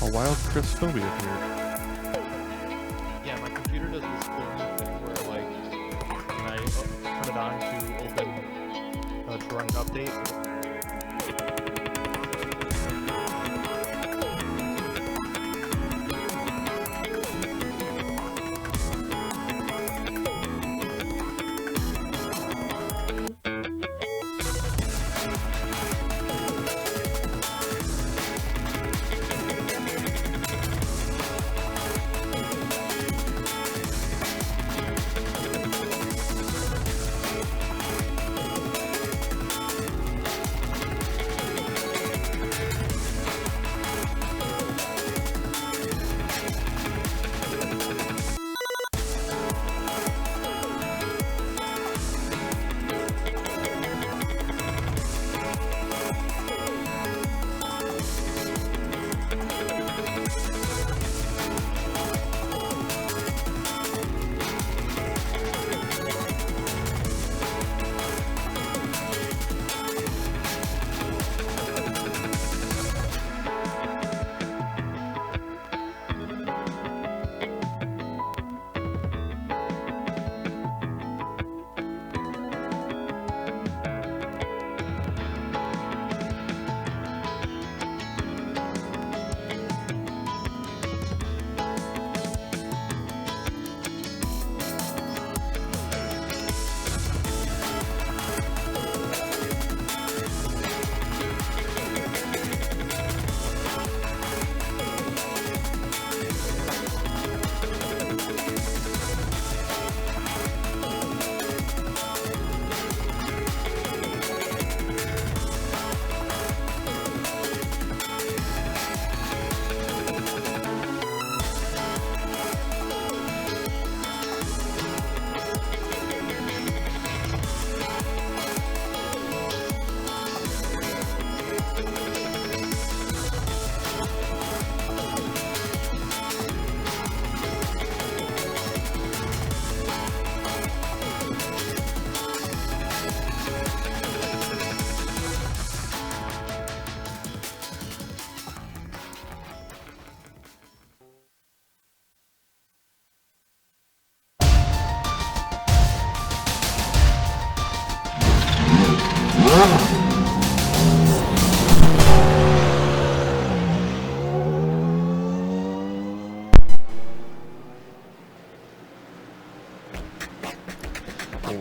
A wild Chris Phobia appeared. Yeah, my computer does this cool new thing where, like, when I turn it on to open, to run an update,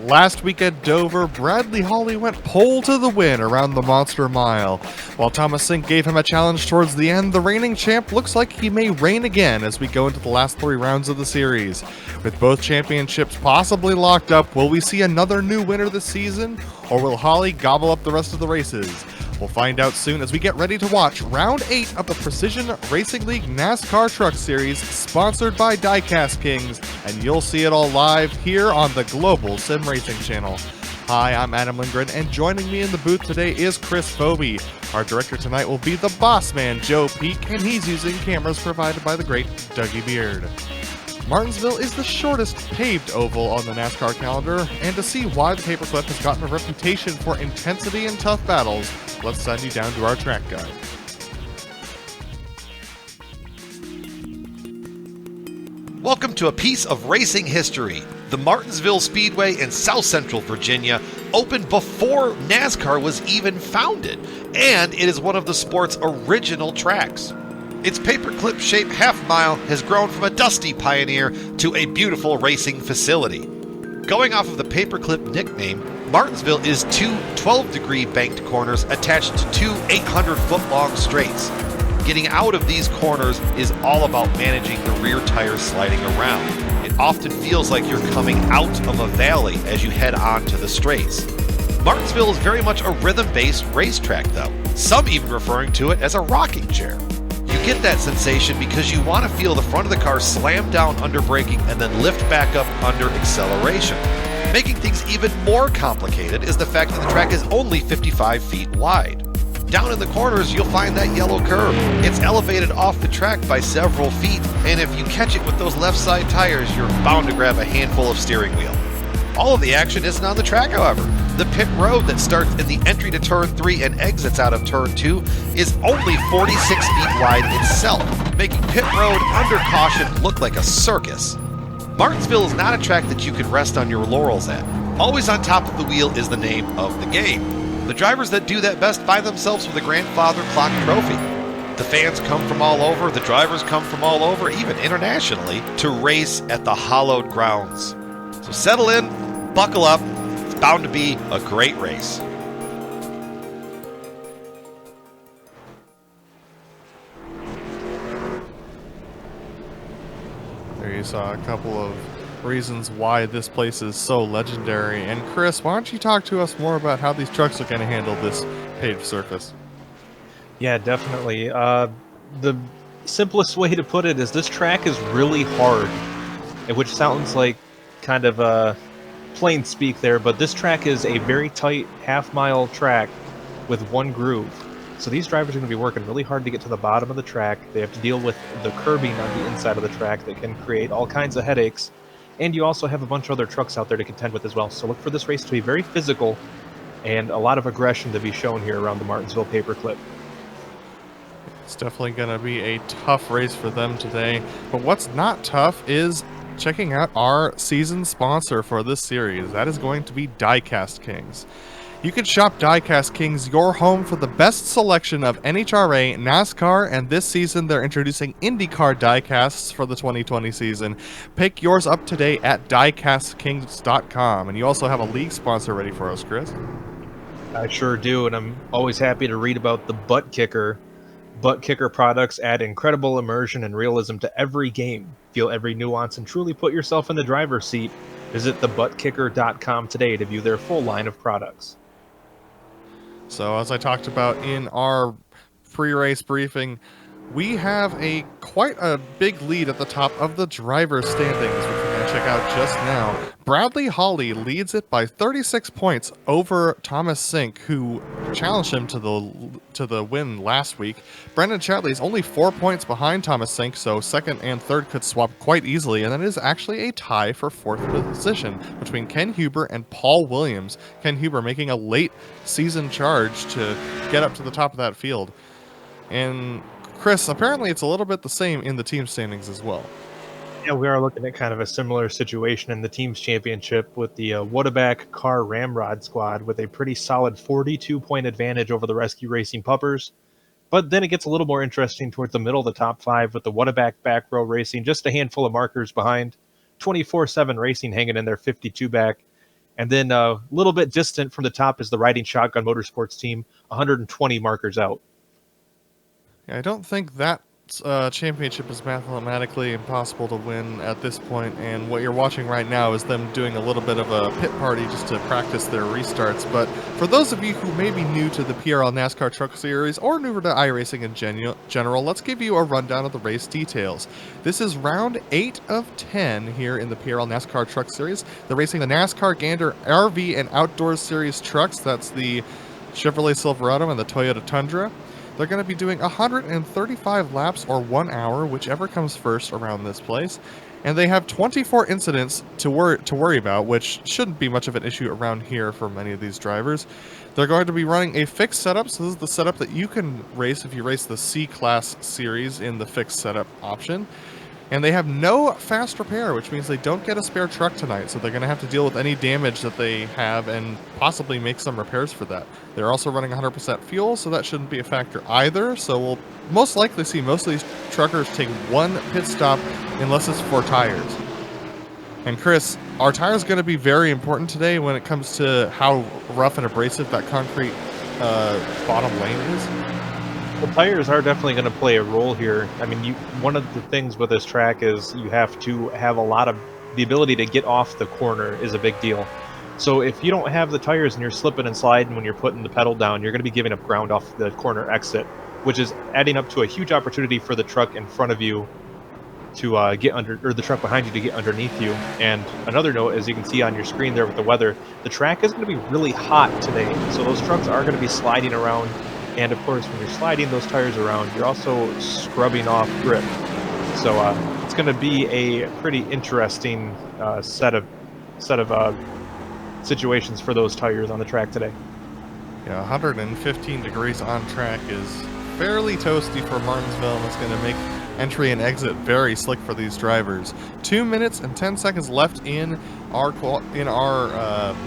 Last week at Dover, Bradley Hawley went pole to the win around the Monster Mile. While Thomas Sink gave him a challenge towards the end, the reigning champ looks like he may reign again as we go into the last 3 rounds of the series. With both championships possibly locked up, will we see another new winner this season, or will Hawley gobble up the rest of the races? We'll find out soon as we get ready to watch Round 8 of the Precision Racing League NASCAR Truck Series, sponsored by Diecast Kings, and you'll see it all live here on the Global SimRacing Channel. Hi, I'm Adam Lindgren, and joining me in the booth today is Chris Phobie. Our director tonight will be the boss man, Joe Peak, and he's using cameras provided by the great Dougie Beard. Martinsville is the shortest paved oval on the NASCAR calendar, and to see why the paperclip has gotten a reputation for intensity and tough battles, let's send you down to our track guide. Welcome to a piece of racing history. The Martinsville Speedway in South Central Virginia opened before NASCAR was even founded, and it is one of the sport's original tracks. Its paperclip-shaped half-mile has grown from a dusty pioneer to a beautiful racing facility. Going off of the paperclip nickname, Martinsville is 2 12-degree banked corners attached to 2 800-foot-long straights. Getting out of these corners is all about managing the rear tires sliding around. It often feels like you're coming out of a valley as you head on to the straights. Martinsville is very much a rhythm-based racetrack though, some even referring to it as a rocking chair. You get that sensation because you want to feel the front of the car slam down under braking and then lift back up under acceleration. Making things even more complicated is the fact that the track is only 55 feet wide. Down in the corners, you'll find that yellow curve. It's elevated off the track by several feet, and if you catch it with those left side tires, you're bound to grab a handful of steering wheel. All of the action isn't on the track, however. The pit road that starts in the entry to Turn 3 and exits out of Turn 2 is only 46 feet wide itself, making pit road under caution look like a circus. Martinsville is not a track that you can rest on your laurels at. Always on top of the wheel is the name of the game. The drivers that do that best find themselves with a grandfather clock trophy. The fans come from all over, the drivers come from all over, even internationally, to race at the hallowed grounds. So settle in, buckle up, it's bound to be a great race. There you saw a couple of reasons why this place is so legendary. And Chris, why don't you talk to us more about how these trucks are going to handle this paved surface? Yeah, definitely. The simplest way to put it is this track is really hard, which sounds like kind of plain speak there, but this track is a very tight half-mile track with one groove. So these drivers are going to be working really hard to get to the bottom of the track. They have to deal with the curbing on the inside of the track that can create all kinds of headaches. And you also have a bunch of other trucks out there to contend with as well. So look for this race to be very physical and a lot of aggression to be shown here around the Martinsville paperclip. It's definitely going to be a tough race for them today. But what's not tough is checking out our season sponsor for this series. That is going to be Diecast Kings. You can shop Diecast Kings, your home for the best selection of NHRA, NASCAR, and this season they're introducing IndyCar diecasts for the 2020 season. Pick yours up today at diecastkings.com. And you also have a league sponsor ready for us, Chris. I sure do, and I'm always happy to read about the ButtKicker. ButtKicker products add incredible immersion and realism to every game. Feel every nuance and truly put yourself in the driver's seat. Visit thebuttkicker.com today to view their full line of products. So as I talked about in our pre-race briefing, we have quite a big lead at the top of the driver's standings, which we're going to check out just now. Bradley Hawley leads it by 36 points over Thomas Sink, who challenged him to the win last week. Brendan Chatley is only 4 points behind Thomas Sink, so second and third could swap quite easily, and that is actually a tie for fourth position between Ken Huber and Paul Williams. Ken Huber making a late season charge to get up to the top of that field. And Chris, apparently it's a little bit the same in the team standings as well. Yeah, we are looking at kind of a similar situation in the team's championship with the Woodaback Car Ramrod squad with a pretty solid 42-point advantage over the Rescue Racing Puppers. But then it gets a little more interesting towards the middle of the top five with the Woodaback Back Row Racing, just a handful of markers behind. 24/7 Racing hanging in their 52 back. And then a little bit distant from the top is the Riding Shotgun Motorsports team, 120 markers out. Yeah, I don't think that championship is mathematically impossible to win at this point, and what you're watching right now is them doing a little bit of a pit party just to practice their restarts. But for those of you who may be new to the PRL NASCAR Truck Series or newer to iRacing in general, let's give you a rundown of the race details. This is round 8 of 10 here in the PRL NASCAR Truck Series. They're racing the NASCAR Gander RV and Outdoors Series trucks. That's the Chevrolet Silverado and the Toyota Tundra. They're going to be doing 135 laps or 1 hour, whichever comes first around this place. And they have 24 incidents to worry about, which shouldn't be much of an issue around here for many of these drivers. They're going to be running a fixed setup, so this is the setup that you can race if you race the C-Class series in the fixed setup option. And they have no fast repair, which means they don't get a spare truck tonight, so they're going to have to deal with any damage that they have and possibly make some repairs for that. They're also running 100% fuel, so that shouldn't be a factor either, so we'll most likely see most of these truckers take one pit stop unless it's for tires. And Chris, our tires going to be very important today when it comes to how rough and abrasive that concrete bottom lane is. The tires are definitely going to play a role here. I mean, one of the things with this track is you have to have the ability to get off the corner is a big deal. So if you don't have the tires and you're slipping and sliding when you're putting the pedal down, you're going to be giving up ground off the corner exit, which is adding up to a huge opportunity for the truck in front of you to get under, or the truck behind you to get underneath you. And another note, as you can see on your screen there with the weather, the track is going to be really hot today. So those trucks are going to be sliding around. And of course, when you're sliding those tires around, you're also scrubbing off grip. So it's going to be a pretty interesting set of situations for those tires on the track today. Yeah, 115 degrees on track is fairly toasty for Martinsville, and it's going to make entry and exit very slick for these drivers. 2 minutes and 10 seconds left in our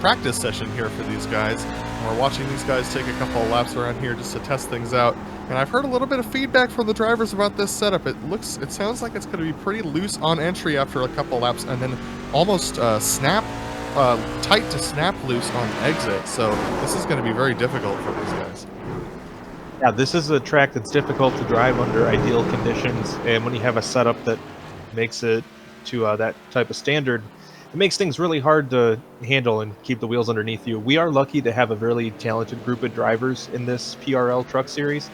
practice session here for these guys. We're watching these guys take a couple of laps around here just to test things out. And I've heard a little bit of feedback from the drivers about this setup. It sounds like it's going to be pretty loose on entry after a couple laps, and then almost tight to snap loose on exit. So this is going to be very difficult for these guys. Yeah, this is a track that's difficult to drive under ideal conditions, and when you have a setup that makes it to that type of standard, it makes things really hard to handle and keep the wheels underneath you. We are lucky to have a really talented group of drivers in this PRL truck series,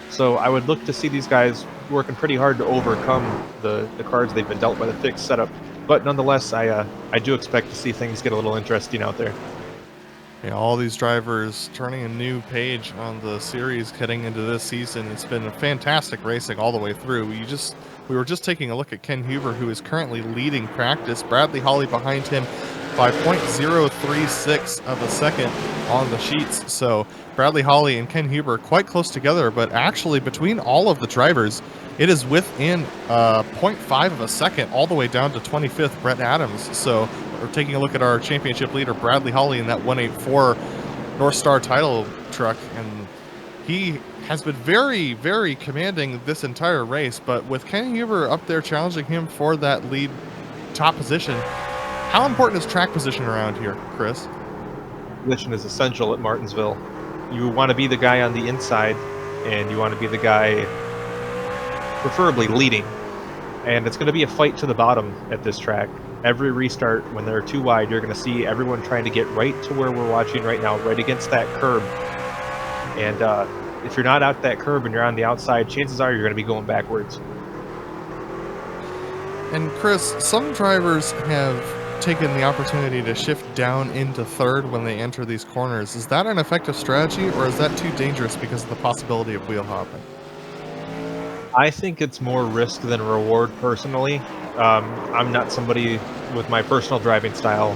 so I would look to see these guys working pretty hard to overcome the cards they've been dealt by the fixed setup. But nonetheless, I do expect to see things get a little interesting out there. Yeah, all these drivers turning a new page on the series heading into this season. It's been a fantastic racing all the way through. We were just taking a look at Ken Huber, who is currently leading practice. Bradley Holly behind him by 0.036 of a second on the sheets. So Bradley Holly and Ken Huber quite close together, but actually between all of the drivers, it is within 0.5 of a second all the way down to 25th Brett Adams. So we're taking a look at our championship leader, Bradley Holly, in that 184 North Star title truck, and he has been very, very commanding this entire race. But with Ken Huber up there challenging him for that lead top position, how important is track position around here, Chris? Position is essential at Martinsville. You want to be the guy on the inside, and you want to be the guy preferably leading. And it's going to be a fight to the bottom at this track. Every restart, when they're too wide, you're going to see everyone trying to get right to where we're watching right now, right against that curb. And if you're not at that curb and you're on the outside, chances are you're going to be going backwards. And Chris, some drivers have taken the opportunity to shift down into third when they enter these corners. Is that an effective strategy, or is that too dangerous because of the possibility of wheel hopping? I think it's more risk than reward, personally. I'm not somebody with my personal driving style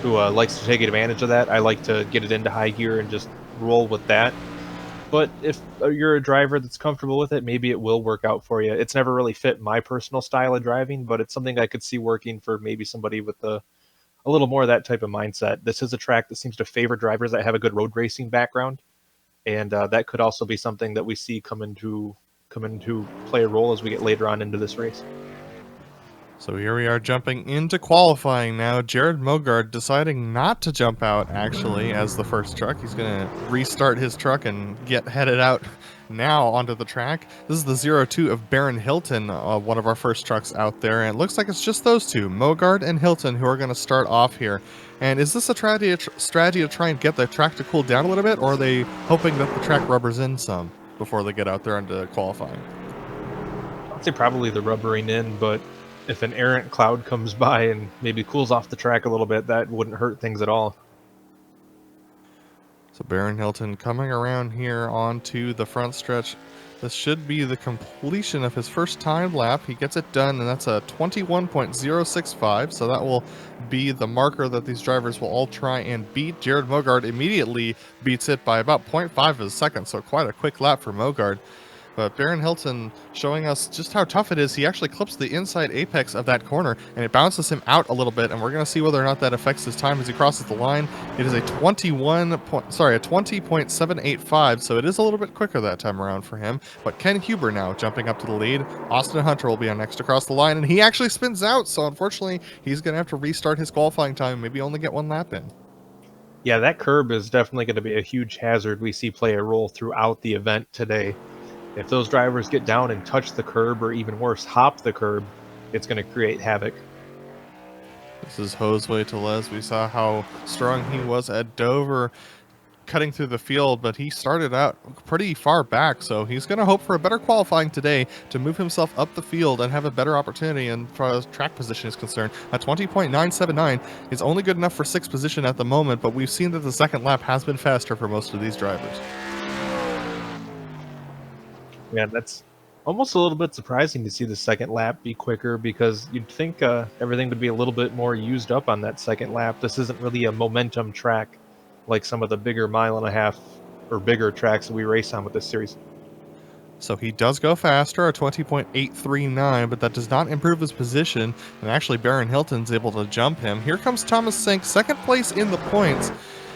who likes to take advantage of that. I like to get it into high gear and just roll with that. But if you're a driver that's comfortable with it, maybe it will work out for you. It's never really fit my personal style of driving, but it's something I could see working for maybe somebody with a little more of that type of mindset. This is a track that seems to favor drivers that have a good road racing background, and that could also be something that we see come into play a role as we get later on into this race. So here we are jumping into qualifying now. Jared Mogard deciding not to jump out, actually, as the first truck. He's going to restart his truck and get headed out now onto the track. This is the 02 of Baron Hilton, one of our first trucks out there. And it looks like it's just those two, Mogard and Hilton, who are going to start off here. And is this a strategy to try and get the track to cool down a little bit, or are they hoping that the track rubbers in some before they get out there into qualifying? I'd say probably the rubbering in, but if an errant cloud comes by and maybe cools off the track a little bit, that wouldn't hurt things at all. So Baron Hilton coming around here onto the front stretch. This should be the completion of his first time lap. He gets it done, and that's a 21.065. So that will be the marker that these drivers will all try and beat. Jared Mogard immediately beats it by about 0.5 of a second, so quite a quick lap for Mogard. But Baron Hilton showing us just how tough it is. He actually clips the inside apex of that corner, and it bounces him out a little bit, and we're going to see whether or not that affects his time as he crosses the line. It is a 20.785, so it is a little bit quicker that time around for him. But Ken Huber now jumping up to the lead. Austin Hunter will be on next across the line, and he actually spins out, so unfortunately he's going to have to restart his qualifying time, maybe only get one lap in. Yeah, that curb is definitely going to be a huge hazard we see play a role throughout the event today. If those drivers get down and touch the curb, or even worse, hop the curb, it's going to create havoc. This is Josue Tellez. We saw how strong he was at Dover, cutting through the field, but he started out pretty far back, so he's going to hope for a better qualifying today to move himself up the field and have a better opportunity as far as track position is concerned. A 20.979 is only good enough for 6th position at the moment, but we've seen that the second lap has been faster for most of these drivers. Yeah, that's Almost a little bit surprising to see the second lap be quicker because you'd think everything would be a little bit more used up on that second lap. This isn't really a momentum track like some of the bigger mile-and-a-half or bigger tracks that we race on with this series. So he does go faster, a 20.839, but that does not improve his position, and actually Baron Hilton's able to jump him. Here comes Thomas Sink, second place in the points.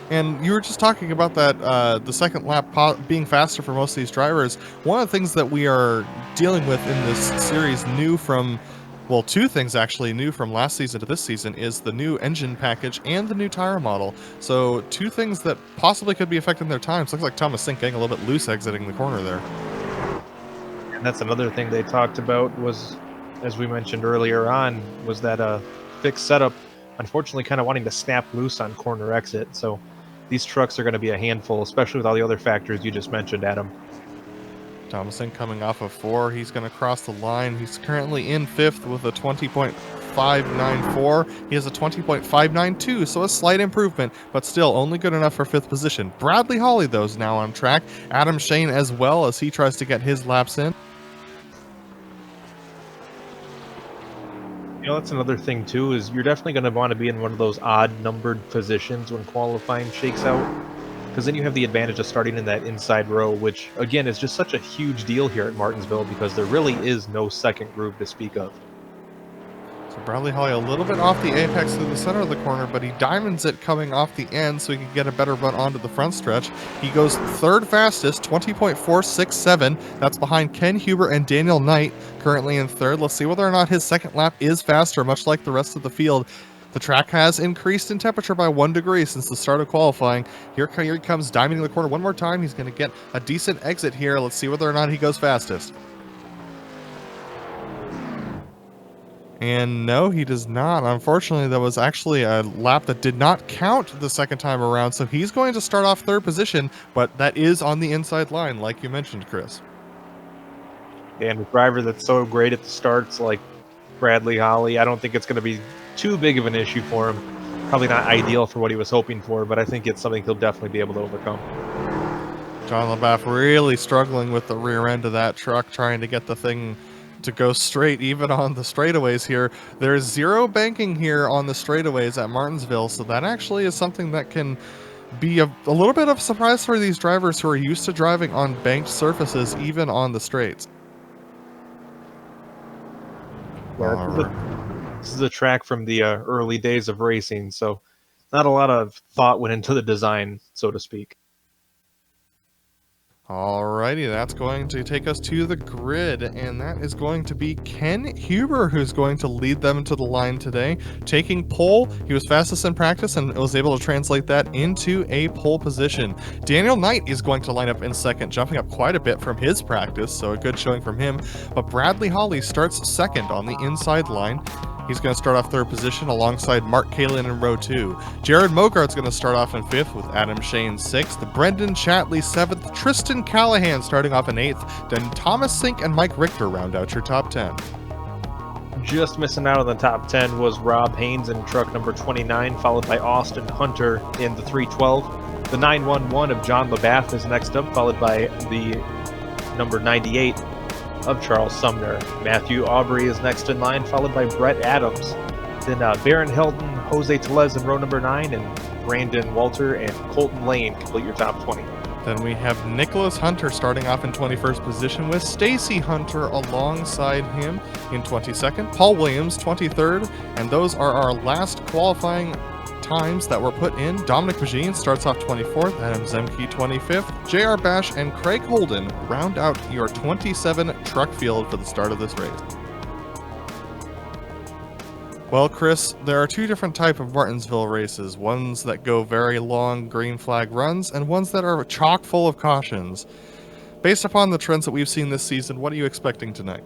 And you were just talking about that, the second lap being faster for most of these drivers. One of the things that we are dealing with in this series new from, well, two things actually new from last season to this season is the new engine package and the new tire model. So two things that possibly could be affecting their times. Looks like Thomas Sink getting a little bit loose exiting the corner there. And that's another thing they talked about was, as we mentioned earlier on, was that fixed setup, unfortunately kind of wanting to snap loose on corner exit. So these trucks are going to be a handful, especially with all the other factors you just mentioned, Adam. Thomason coming off of 4. He's going to cross the line. He's currently in 5th with a 20.594. He has a 20.592, so a slight improvement, but still only good enough for 5th position. Bradley Hawley, though, is now on track. Adam Shane as well as he tries to get his laps in. You know, that's another thing, too, is you're definitely going to want to be in one of those odd-numbered positions when qualifying shakes out, because then you have the advantage of starting in that inside row, which, again, is just such a huge deal here at Martinsville because there really is no second groove to speak of. So Bradley Hawley a little bit off the apex through the center of the corner, but he diamonds it coming off the end so he can get a better run onto the front stretch. He goes third fastest, 20.467. That's behind Ken Huber and Daniel Knight, currently in third. Let's see whether or not his second lap is faster, much like the rest of the field. The track has increased in temperature by 1 degree since the start of qualifying. Here he comes, diamonding the corner one more time. He's going to get a decent exit here. Let's see whether or not he goes fastest. And no, he does not. Unfortunately, that was actually a lap that did not count the second time around, so he's going to start off third position, but that is on the inside line, like you mentioned, Chris. And a driver that's so great at the starts like Bradley Hawley, I don't think it's going to be too big of an issue for him. Probably not ideal for what he was hoping for, but I think it's something he'll definitely be able to overcome. John LaBeouf really struggling with the rear end of that truck, trying to get the thing to go straight, even on the straightaways here. There's zero banking here on the straightaways at Martinsville, so that actually is something that can be a little bit of a surprise for these drivers who are used to driving on banked surfaces, even on the straights. This is a track from the early days of racing, so not a lot of thought went into the design, so to speak. Alrighty, that's going to take us to the grid, and that is going to be Ken Huber who's going to lead them to the line today. Taking pole, he was fastest in practice and was able to translate that into a pole position. Daniel Knight is going to line up in second, jumping up quite a bit from his practice, so a good showing from him. But Bradley Hawley starts second on the inside line. He's going to start off third position alongside Mark Kalin in row 2. Jared Mogart's going to start off in 5th with Adam Shane 6th. Brendan Chatley 7th. Tristan Callahan starting off in 8th. Then Thomas Sink and Mike Richter round out your top 10. Just missing out on the top 10 was Rob Haynes in truck number 29, followed by Austin Hunter in the 312. The 911 of John LaBeouf is next up, followed by the number 98 of Charles Sumner. Matthew Aubrey is next in line, followed by Brett Adams. Then Baron Hilton, Jose Telez in row number 9, and Brandon Walter and Colton Lane complete your top 20. Then we have Nicholas Hunter starting off in 21st position with Stacy Hunter alongside him in 22nd. Paul Williams 23rd, and those are our last qualifying times that were put in. Dominic Magine starts off 24th, Adam Zemke 25th, JR Bash and Craig Holden round out your 27 truck field for the start of this race. Well, Chris, there are two different types of Martinsville races, ones that go very long green flag runs and ones that are chock full of cautions. Based upon the trends that we've seen this season, what are you expecting tonight?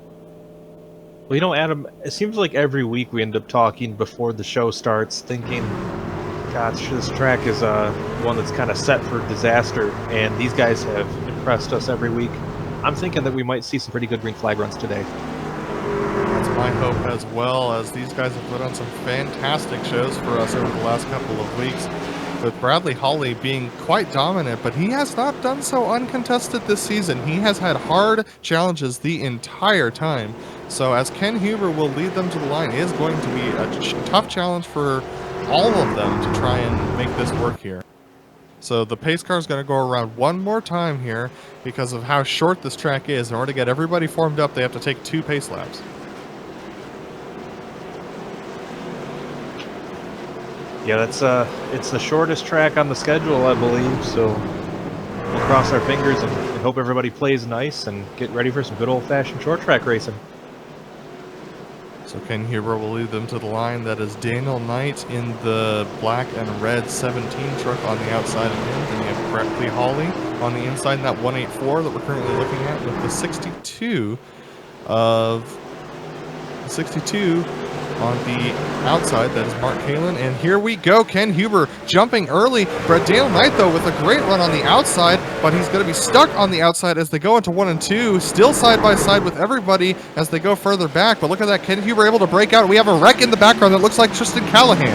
Well, you know, Adam, it seems like every week we end up talking before the show starts, thinking, gosh, this track is one that's kind of set for disaster, and these guys have impressed us every week. I'm thinking that we might see some pretty good green flag runs today. That's my hope as well, as these guys have put on some fantastic shows for us over the last couple of weeks. with Bradley Hawley being quite dominant, but he has not done so uncontested this season. He has had hard challenges the entire time. So as Ken Huber will lead them to the line, it is going to be a tough challenge for all of them to try and make this work here. So the pace car is going to go around one more time here because of how short this track is. In order to get everybody formed up, they have to take 2 pace laps. Yeah, it's the shortest track on the schedule, I believe, so we'll cross our fingers and hope everybody plays nice and get ready for some good old-fashioned short track racing. So Ken Huber will lead them to the line. That is Daniel Knight in the black and red 17 truck on the outside of him. Then you have Bradley Hawley on the inside in that 184 that we're currently looking at with the 62 on the outside. That is Mark Kalin. And here we go. Ken Huber jumping early. Daniel Knight, though, with a great run on the outside, but he's going to be stuck on the outside as they go into 1 and 2. Still side by side with everybody as they go further back. But look at that. Ken Huber able to break out. We have a wreck in the background that looks like Tristan Callahan.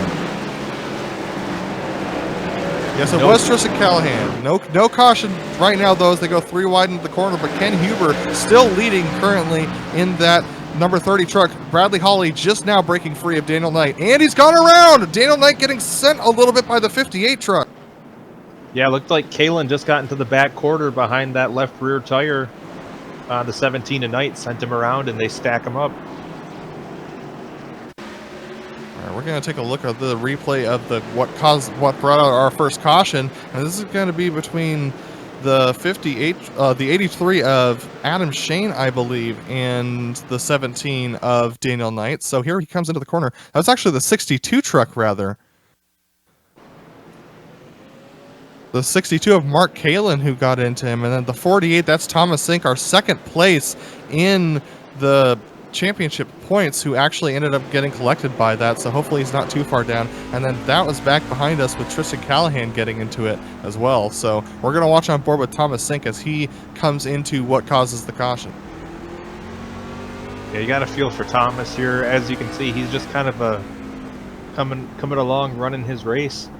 Yes, it was Tristan Callahan. No caution right now, though, as they go 3 wide into the corner. But Ken Huber still leading currently in that number 30 truck. Bradley Hawley just now breaking free of Daniel Knight. And he's gone around! Daniel Knight getting sent a little bit by the 58 truck. Yeah, it looked like Kalen just got into the back quarter behind that left rear tire. The 17 tonight sent him around and they stack him up. All right, we're going to take a look at the replay of what brought out our first caution. And this is going to be between the 83 of Adam Shane, I believe, and the 17 of Daniel Knight. So here he comes into the corner. That was actually the 62 truck, rather. The 62 of Mark Kalin who got into him. And then the 48, that's Thomas Sink, our second place in the championship points, who actually ended up getting collected by that, so hopefully he's not too far down. And then that was back behind us with Tristan Callahan getting into it as well. So we're going to watch on board with Thomas Sink as he comes into what causes the caution. Yeah, you got to feel for Thomas here. As you can see, he's just kind of coming along, running his race.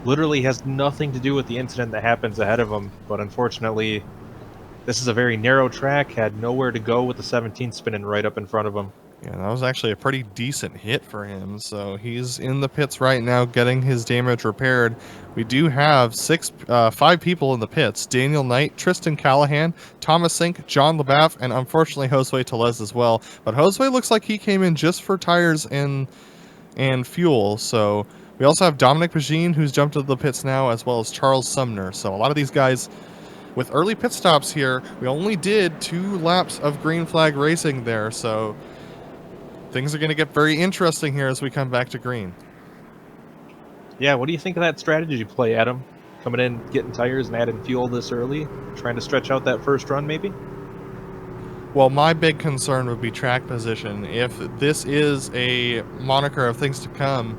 Literally has nothing to do with the incident that happens ahead of him, but unfortunately this is a very narrow track, had nowhere to go with the 17 spinning right up in front of him. Yeah, that was actually a pretty decent hit for him. So he's in the pits right now getting his damage repaired. We do have 5 people in the pits. Daniel Knight, Tristan Callahan, Thomas Sink, John LeBaff, and unfortunately Josue Telez as well. But Josue looks like he came in just for tires and fuel. So we also have Dominic Pagine, who's jumped into the pits now, as well as Charles Sumner. So a lot of these guys with early pit stops here. We only did 2 laps of green flag racing there, so things are going to get very interesting here as we come back to green. Yeah, what do you think of that strategy play, Adam? Coming in, getting tires and adding fuel this early, trying to stretch out that first run maybe? Well, my big concern would be track position. If this is a moniker of things to come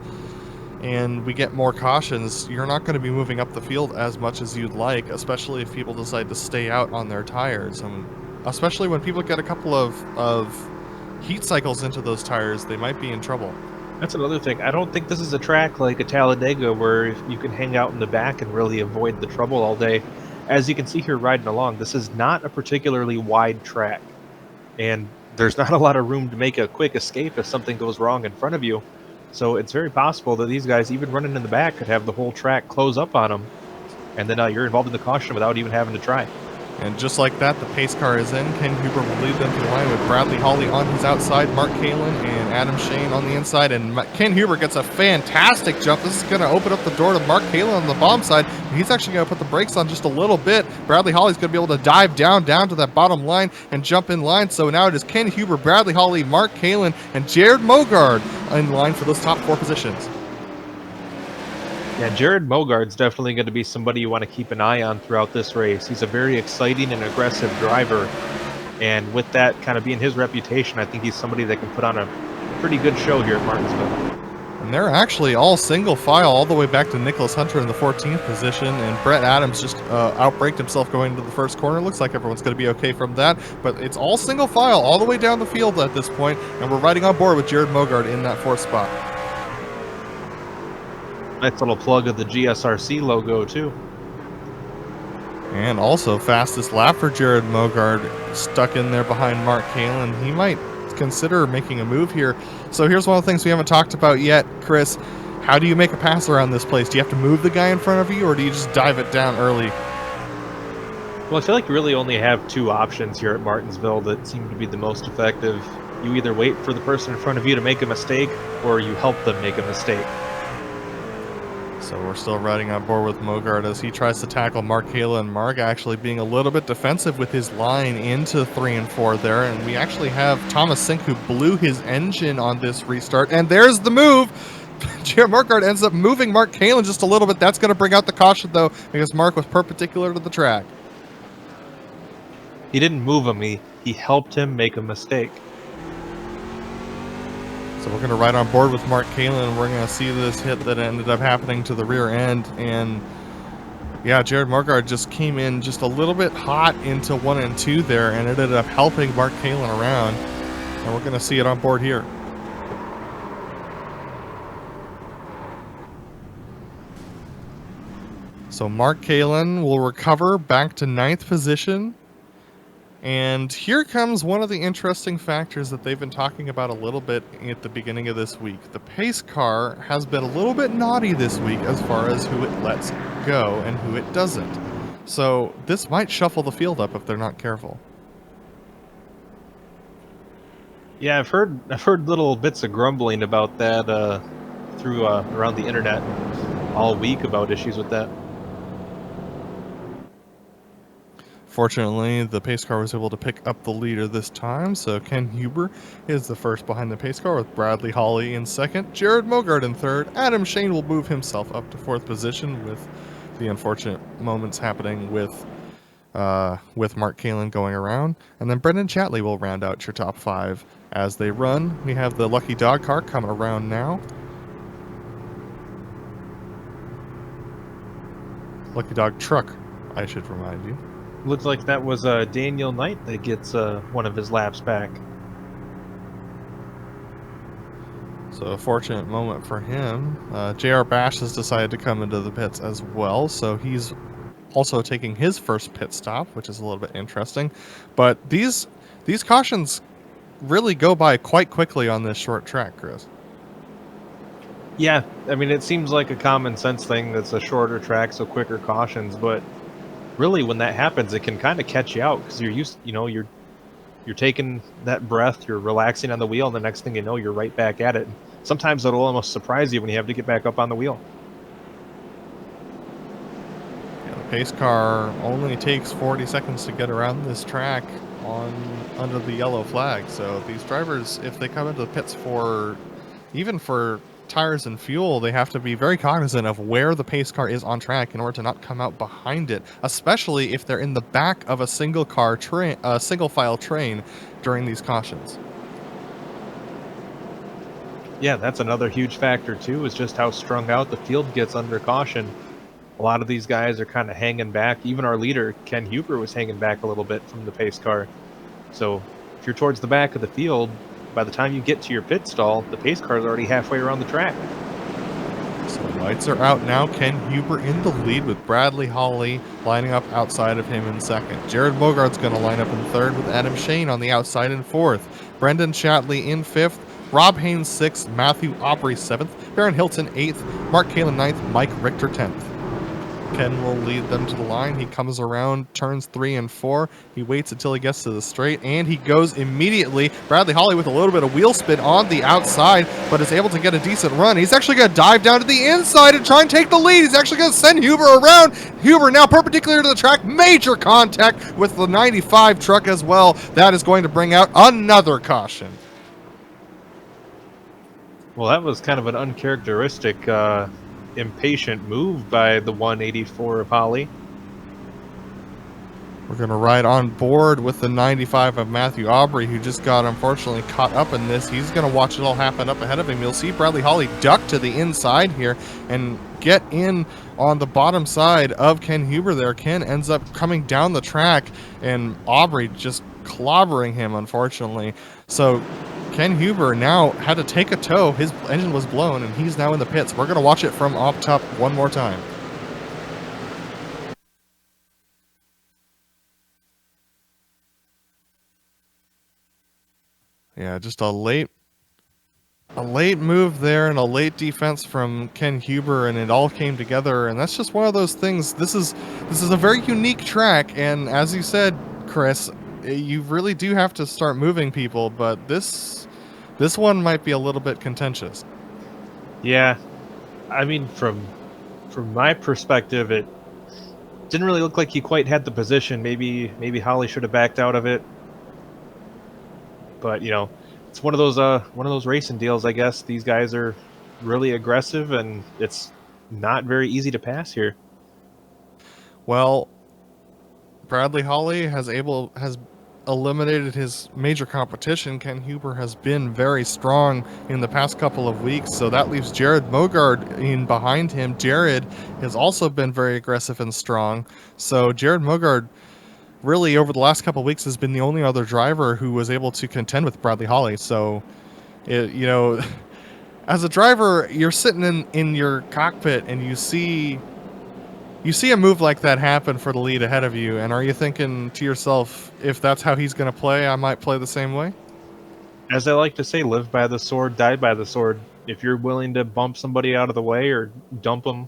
and we get more cautions, you're not going to be moving up the field as much as you'd like, especially if people decide to stay out on their tires. And especially when people get a couple of heat cycles into those tires, they might be in trouble. That's another thing. I don't think this is a track like a Talladega where you can hang out in the back and really avoid the trouble all day. As you can see here riding along, this is not a particularly wide track. And there's not a lot of room to make a quick escape if something goes wrong in front of you. So it's very possible that these guys, even running in the back, could have the whole track close up on them. And then you're involved in the caution without even having to try. And just like that, the pace car is in. Ken Huber will lead them to the line with Bradley Hawley on his outside, Mark Kalin and Adam Shane on the inside. And Ken Huber gets a fantastic jump. This is going to open up the door to Mark Kalin on the bomb side. He's actually going to put the brakes on just a little bit. Bradley Hawley's going to be able to dive down to that bottom line and jump in line. So now it is Ken Huber, Bradley Hawley, Mark Kalin, and Jared Mogard in line for those top 4 positions. Yeah, Jared Mogard's definitely going to be somebody you want to keep an eye on throughout this race. He's a very exciting and aggressive driver, and with that kind of being his reputation, I think he's somebody that can put on a pretty good show here at Martinsville. And they're actually all single file all the way back to Nicholas Hunter in the 14th position, and Brett Adams just outbraked himself going into the first corner. Looks like everyone's going to be okay from that, but it's all single file all the way down the field at this point, and we're riding on board with Jared Mogard in that 4th spot. Nice little plug of the GSRC logo, too. And also fastest lap for Jared Mogard, stuck in there behind Mark Kalin. He might consider making a move here. So here's one of the things we haven't talked about yet, Chris. How do you make a pass around this place? Do you have to move the guy in front of you, or do you just dive it down early? Well, I feel like you really only have two options here at Martinsville that seem to be the most effective. You either wait for the person in front of you to make a mistake, or you help them make a mistake. So we're still riding on board with Mogard as he tries to tackle Mark Kalin. Mark actually being a little bit defensive with his line into 3 and 4 there. And we actually have Thomas Sink, who blew his engine on this restart. And there's the move. Jared Mogard ends up moving Mark Kalin just a little bit. That's going to bring out the caution, though, because Mark was perpendicular to the track. He didn't move him, he helped him make a mistake. So we're going to ride on board with Mark Kalin. We're going to see this hit that ended up happening to the rear end. And yeah, Jared Mogard just came in just a little bit hot into 1 and 2 there and ended up helping Mark Kalin around. And we're going to see it on board here. So Mark Kalin will recover back to 9th position. And here comes one of the interesting factors that they've been talking about a little bit at the beginning of this week. The pace car has been a little bit naughty this week as far as who it lets go and who it doesn't. So this might shuffle the field up if they're not careful. Yeah, I've heard little bits of grumbling about that through around the internet all week about issues with that. Fortunately, the pace car was able to pick up the leader this time, so Ken Huber is the first behind the pace car with Bradley Hawley in second, Jared Mogard in third. Adam Shane will move himself up to 4th position with the unfortunate moments happening with Mark Kalin going around. And then Brendan Chatley will round out your top 5 as they run. We have the Lucky Dog car coming around now. Lucky Dog truck, I should remind you. Looks like that was Daniel Knight that gets one of his laps back. So a fortunate moment for him. JR Bash has decided to come into the pits as well, so he's also taking his first pit stop, which is a little bit interesting. But these cautions really go by quite quickly on this short track, Chris. Yeah, I mean, it seems like a common sense thing that's a shorter track, so quicker cautions, but really when that happens, it can kind of catch you out because you're taking that breath, you're relaxing on the wheel, and the next thing you know, you're right back at it. Sometimes it'll almost surprise you when you have to get back up on the wheel. Yeah, the pace car only takes 40 seconds to get around this track under the yellow flag. So these drivers, if they come into the pits for tires and fuel, they have to be very cognizant of where the pace car is on track in order to not come out behind it, especially if they're in the back of a single file train during these cautions. Yeah, that's another huge factor too, is just how strung out the field gets under caution. A lot of these guys are kind of hanging back. Even our leader, Ken Huber, was hanging back a little bit from the pace car. So if you're towards the back of the field, by the time you get to your pit stall, the pace car is already halfway around the track. So lights are out now. Ken Huber in the lead with Bradley Hawley lining up outside of him in second. Jared Mogard's going to line up in third with Adam Shane on the outside in fourth. Brendan Chatley in fifth. Rob Haynes sixth. Matthew Aubrey seventh. Baron Hilton eighth. Mark Kalin ninth. Mike Richter 10th. Ken will lead them to the line. He comes around turns 3 and 4. He waits until he gets to the straight, and he goes immediately. Bradley Hawley with a little bit of wheel spin on the outside, but is able to get a decent run. He's actually going to dive down to the inside and try and take the lead. He's actually going to send Huber around. Huber now perpendicular to the track. Major contact with the 95 truck as well. That is going to bring out another caution. Well, that was kind of an uncharacteristic impatient move by the 184 of Holly. We're going to ride on board with the 95 of Matthew Aubrey, who just got unfortunately caught up in this. He's going to watch it all happen up ahead of him. You'll see Bradley Hawley duck to the inside here and get in on the bottom side of Ken Huber there. Ken ends up coming down the track, and Aubrey just clobbering him, unfortunately. So Ken Huber now had to take a tow. His engine was blown, and he's now in the pits. We're going to watch it from off top one more time. Yeah, just a late move there and a late defense from Ken Huber, and it all came together. And that's just one of those things. This is a very unique track, and as you said, Chris, you really do have to start moving people. But this one might be a little bit contentious. Yeah, I mean, from my perspective, it didn't really look like he quite had the position. Maybe Holly should have backed out of it. But you know, it's one of those racing deals. I guess these guys are really aggressive, and it's not very easy to pass here. Well, Bradley Holly has eliminated his major competition. Ken Huber has been very strong in the past couple of weeks, so that leaves Jared Mogard in behind him. Jared has also been very aggressive and strong, so Jared Mogard really over the last couple of weeks has been the only other driver who was able to contend with Bradley Holly. So, you know, as a driver, you're sitting in your cockpit and you see a move like that happen for the lead ahead of you, and are you thinking to yourself, if that's how he's going to play, I might play the same way? As I like to say, live by the sword, die by the sword. If you're willing to bump somebody out of the way or dump them,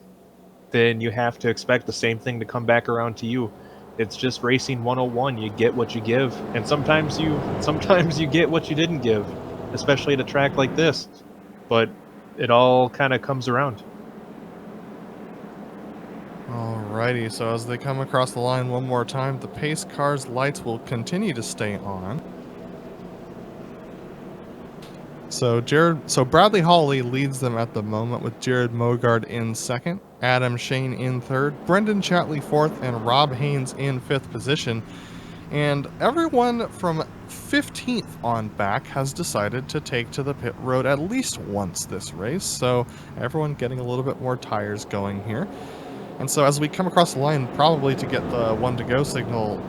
then you have to expect the same thing to come back around to you. It's just racing 101. You get what you give, and sometimes you get what you didn't give, especially at a track like this. But it all kind of comes around. Alrighty, so as they come across the line one more time, the pace car's lights will continue to stay on. So Bradley Holly leads them at the moment with Jared Mogard in second, Adam Shane in third, Brendan Chatley fourth, and Rob Haynes in fifth position. And everyone from 15th on back has decided to take to the pit road at least once this race. So everyone getting a little bit more tires going here. And so as we come across the line, probably to get the one to go signal,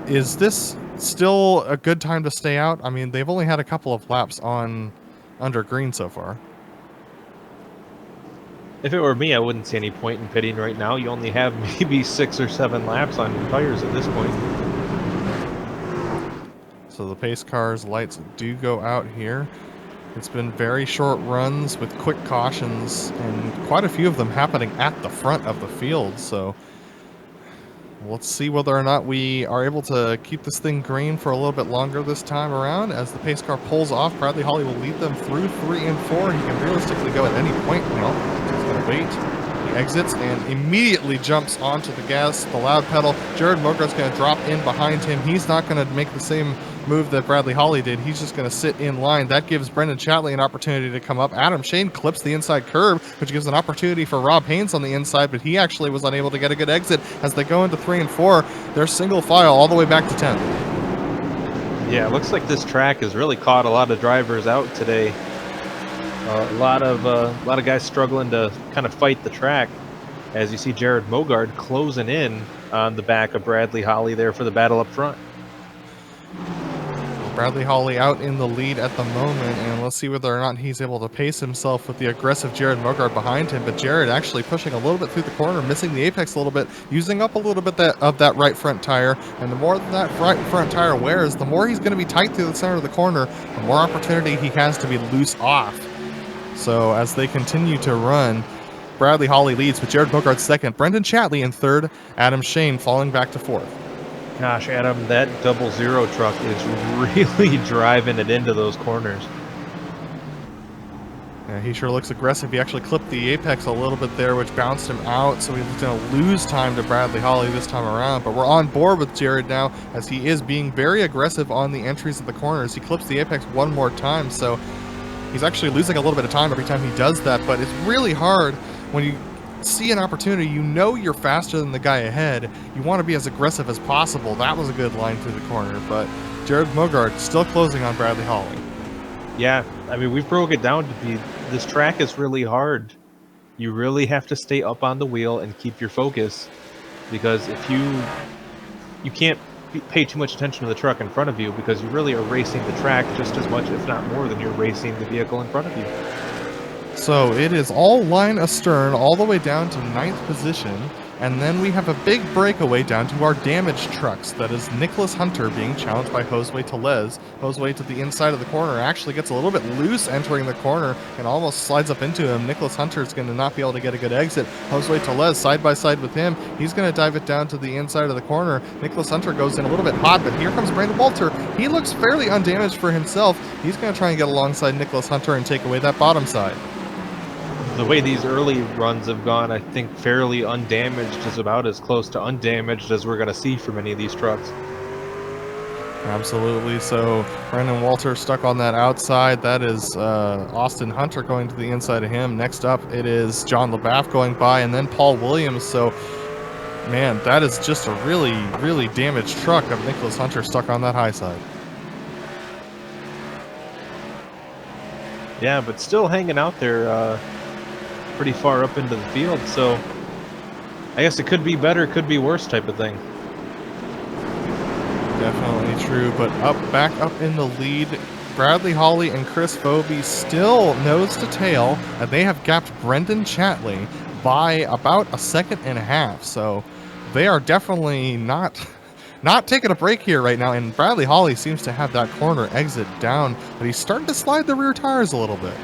is this still a good time to stay out? I mean, they've only had a couple of laps under green so far. If it were me, I wouldn't see any point in pitting right now. You only have maybe 6 or 7 laps on your tires at this point. So the pace car's lights do go out here. It's been very short runs with quick cautions, and quite a few of them happening at the front of the field. So let's see whether or not we are able to keep this thing green for a little bit longer this time around. As the pace car pulls off, Bradley Holly will lead them through 3 and 4. He can realistically go at any point now. He's going to wait. He exits and immediately jumps onto the gas, the loud pedal. Jared Mogard's going to drop in behind him. He's not going to make the same move that Bradley Holly did. He's just going to sit in line. That gives Brendan Chatley an opportunity to come up. Adam Shane clips the inside curb, which gives an opportunity for Rob Haynes on the inside, but he actually was unable to get a good exit. As they go into 3 and 4, they're single file all the way back to 10th. Yeah, it looks like this track has really caught a lot of drivers out today. A lot of guys struggling to kind of fight the track. As you see Jared Mogard closing in on the back of Bradley Holly there for the battle up front. Bradley Holly out in the lead at the moment, and let's see whether or not he's able to pace himself with the aggressive Jared Mogard behind him. But Jared actually pushing a little bit through the corner, missing the apex a little bit, using up a little bit of that right front tire. And the more that right front tire wears, the more he's going to be tight through the center of the corner, the more opportunity he has to be loose off. So as they continue to run, Bradley Holly leads with Jared Mogard second, Brendan Chatley in third, Adam Shane falling back to fourth. Gosh, Adam, that 00 truck is really driving it into those corners. Yeah, he sure looks aggressive. He actually clipped the apex a little bit there, which bounced him out, so he's going to lose time to Bradley Holly this time around. But we're on board with Jared now, as he is being very aggressive on the entries of the corners. He clips the apex one more time, so he's actually losing a little bit of time every time he does that. But it's really hard when you see an opportunity, you know you're faster than the guy ahead. You want to be as aggressive as possible. That was a good line through the corner, but Jared Mogard still closing on Bradley Holly. Yeah, I mean, we've broke it down to be, this track is really hard. You really have to stay up on the wheel and keep your focus, because if you can't pay too much attention to the truck in front of you, because you really are racing the track just as much, if not more, than you're racing the vehicle in front of you. So it is all line astern all the way down to 9th position, and then we have a big breakaway down to our damaged trucks. That is Nicholas Hunter being challenged by Josue Tellez. Josue to the inside of the corner actually gets a little bit loose entering the corner and almost slides up into him. Nicholas Hunter is going to not be able to get a good exit. Josue Tellez side by side with him. He's going to dive it down to the inside of the corner. Nicholas Hunter goes in a little bit hot, but here comes Brandon Walter. He looks fairly undamaged for himself. He's going to try and get alongside Nicholas Hunter and take away that bottom side. The way these early runs have gone, I think fairly undamaged is about as close to undamaged as we're going to see from any of these trucks. Absolutely. So Brandon Walter stuck on that outside. That is Austin Hunter going to the inside of him. Next up, it is John LaBaff going by, and then Paul Williams. So, man, that is just a really, really damaged truck of Nicholas Hunter stuck on that high side. Yeah, but still hanging out there pretty far up into the field, so I guess it could be better, could be worse type of thing. Definitely true, but back up in the lead, Bradley Hawley and Chris Foby still nose to tail, and they have gapped Brendan Chatley by about a second and a half, so they are definitely not taking a break here right now, and Bradley Hawley seems to have that corner exit down, but he's starting to slide the rear tires a little bit.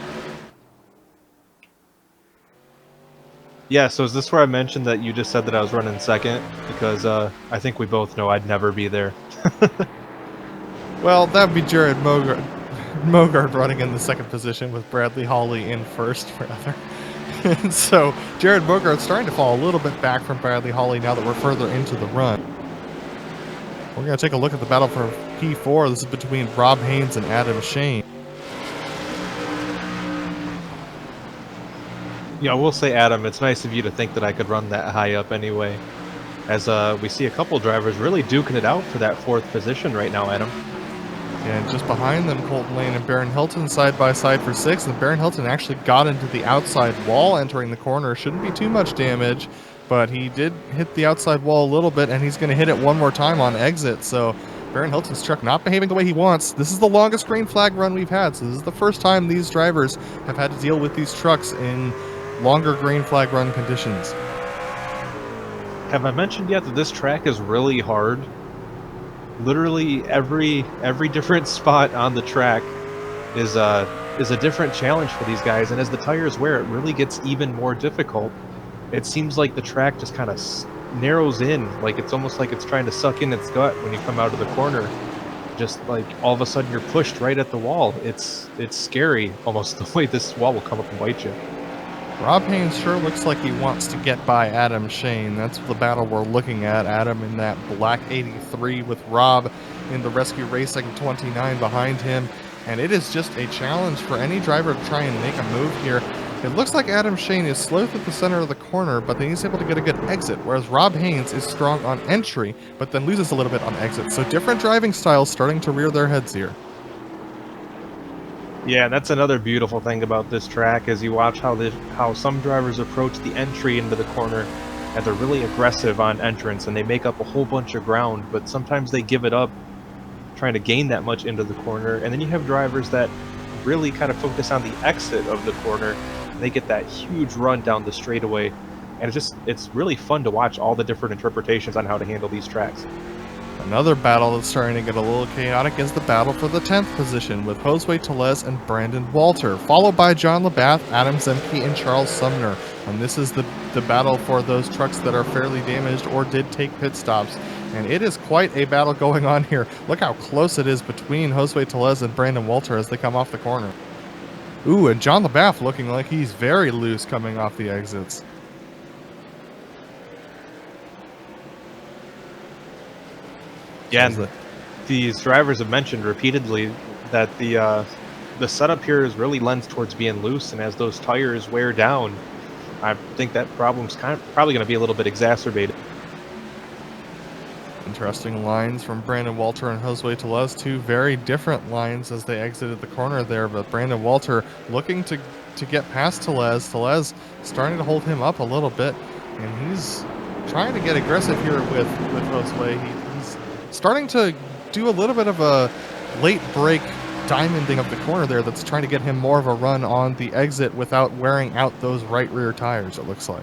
Yeah, so is this where I mentioned that you just said that I was running second? Because I think we both know I'd never be there. Well, that would be Jared Mogard running in the second position with Bradley Hawley in first, rather. And so Jared Mogard's starting to fall a little bit back from Bradley Hawley now that we're further into the run. We're going to take a look at the battle for P4. This is between Rob Haynes and Adam Shane. Yeah, I will say, Adam, it's nice of you to think that I could run that high up anyway. As we see a couple drivers really duking it out for that 4th position right now, Adam. And just behind them, Colton Lane and Baron Hilton side by side for 6th. And Baron Hilton actually got into the outside wall entering the corner. Shouldn't be too much damage, but he did hit the outside wall a little bit, and he's going to hit it one more time on exit. So Baron Hilton's truck not behaving the way he wants. This is the longest green flag run we've had. So this is the first time these drivers have had to deal with these trucks in longer green flag run conditions. Have I mentioned yet that this track is really hard? Literally every different spot on the track is a different challenge for these guys, and as the tires wear, it really gets even more difficult. It seems like the track just kind of narrows in, like it's almost like it's trying to suck in its gut when you come out of the corner. Just like all of a sudden you're pushed right at the wall. It's scary almost the way this wall will come up and bite you. Rob Haynes sure looks like he wants to get by Adam Shane. That's the battle we're looking at. Adam in that black 83 with Rob in the Rescue Racing 29 behind him. And it is just a challenge for any driver to try and make a move here. It looks like Adam Shane is slow through the center of the corner, but then he's able to get a good exit, whereas Rob Haynes is strong on entry, but then loses a little bit on exit. So different driving styles starting to rear their heads here. Yeah, that's another beautiful thing about this track, is you watch how some drivers approach the entry into the corner, and they're really aggressive on entrance, and they make up a whole bunch of ground, but sometimes they give it up trying to gain that much into the corner. And then you have drivers that really kind of focus on the exit of the corner, and they get that huge run down the straightaway. And it's really fun to watch all the different interpretations on how to handle these tracks. Another battle that's starting to get a little chaotic is the battle for the 10th position with Josue Tellez and Brandon Walter, followed by John LaBath, Adam Zemke, and Charles Sumner. And this is the battle for those trucks that are fairly damaged or did take pit stops. And it is quite a battle going on here. Look how close it is between Josue Tellez and Brandon Walter as they come off the corner. Ooh, and John LaBath looking like he's very loose coming off the exits. Yeah, and these drivers have mentioned repeatedly that the setup here is really lends towards being loose, and as those tires wear down, I think that problem's probably going to be a little bit exacerbated. Interesting lines from Brandon Walter and Josue Tellez, two very different lines as they exited the corner there, but Brandon Walter looking to get past Tellez. Tellez starting to hold him up a little bit, and he's trying to get aggressive here with Josue. He's starting to do a little bit of a late break diamonding of the corner there that's trying to get him more of a run on the exit without wearing out those right rear tires, it looks like.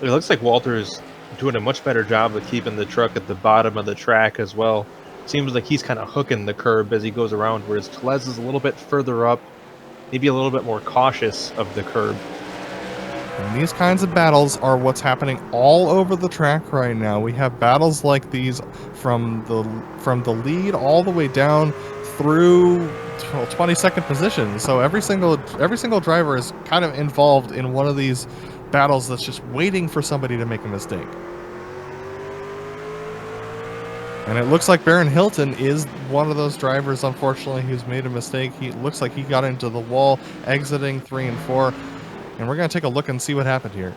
It looks like Walter's doing a much better job of keeping the truck at the bottom of the track as well. Seems like he's kind of hooking the curb as he goes around, whereas Tellez is a little bit further up, maybe a little bit more cautious of the curb. And these kinds of battles are what's happening all over the track right now. We have battles like these from the lead all the way down through 22nd position. So every single driver is kind of involved in one of these battles that's just waiting for somebody to make a mistake. And it looks like Baron Hilton is one of those drivers, unfortunately, who's made a mistake. He looks like he got into the wall, exiting 3 and 4. And we're going to take a look and see what happened here.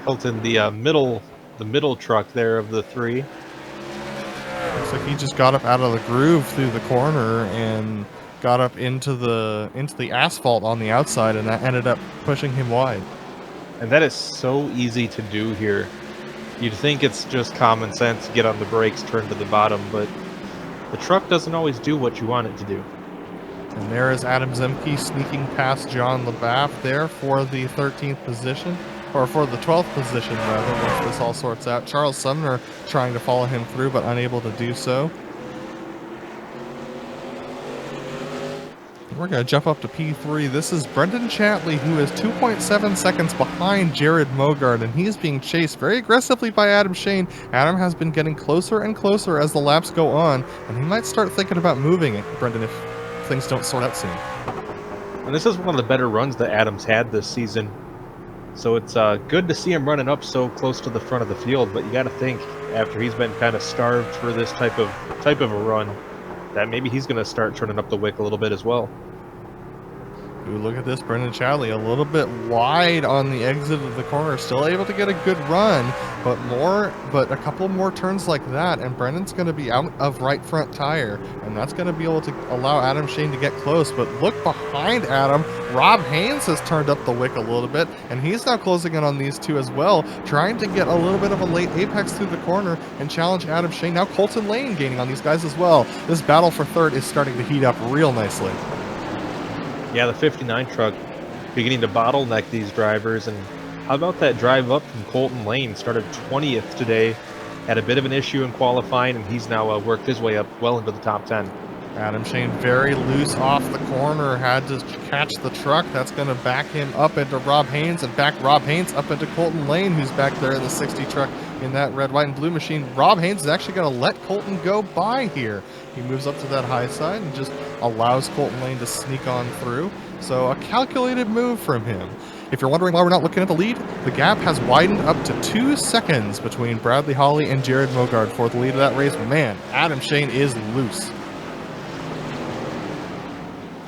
Hilton, the middle truck there of the three. Looks like he just got up out of the groove through the corner and got up into the asphalt on the outside, and that ended up pushing him wide. And that is so easy to do here. You'd think it's just common sense, get on the brakes, turn to the bottom, but the truck doesn't always do what you want it to do. And there is Adam Zemke sneaking past John LaBaff there for the 13th position, or for the 12th position, rather, once this all sorts out. Charles Sumner trying to follow him through, but unable to do so. We're going to jump up to P3. This is Brendan Chatley, who is 2.7 seconds behind Jared Mogard, and he's being chased very aggressively by Adam Shane. Adam has been getting closer and closer as the laps go on, and he might start thinking about moving it, Brendan, if things don't sort out soon. And this is one of the better runs that Adam's had this season. So it's good to see him running up so close to the front of the field, but you got to think, after he's been kind of starved for this type of a run, that maybe he's going to start turning up the wick a little bit as well. Ooh, look at this, Brendan Chadley, a little bit wide on the exit of the corner, still able to get a good run, but a couple more turns like that, and Brendan's going to be out of right front tire, and that's going to be able to allow Adam Shane to get close. But look behind Adam, Rob Haynes has turned up the wick a little bit, and he's now closing in on these two as well, trying to get a little bit of a late apex through the corner and challenge Adam Shane. Now Colton Lane gaining on these guys as well. This battle for third is starting to heat up real nicely. Yeah, the 59 truck beginning to bottleneck these drivers. And how about that drive up from Colton Lane? Started 20th today, had a bit of an issue in qualifying, and he's now worked his way up well into the top 10. Adam Shane very loose off the corner, had to catch the truck. That's going to back him up into Rob Haynes, and back Rob Haynes up into Colton Lane, who's back there in the 60 truck in that red, white, and blue machine. Rob Haynes is actually going to let Colton go by here. He moves up to that high side and just allows Colton Lane to sneak on through. So a calculated move from him. If you're wondering why we're not looking at the lead, the gap has widened up to 2 seconds between Bradley Hawley and Jared Mogard for the lead of that race. Man, Adam Shane is loose.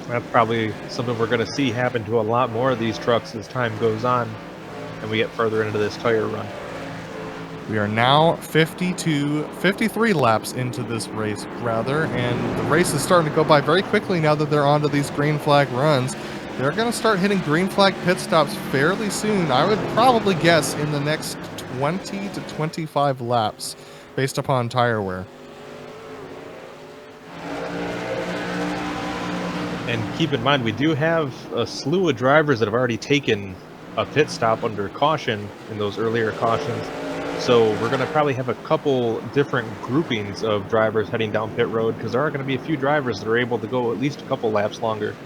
That's probably something we're going to see happen to a lot more of these trucks as time goes on and we get further into this tire run. We are now 53 laps into this race, rather, and the race is starting to go by very quickly now that they're onto these green flag runs. They're going to start hitting green flag pit stops fairly soon. I would probably guess in the next 20 to 25 laps, based upon tire wear. And keep in mind, we do have a slew of drivers that have already taken a pit stop under caution in those earlier cautions. So we're going to probably have a couple different groupings of drivers heading down pit road, because there are going to be a few drivers that are able to go at least a couple laps longer.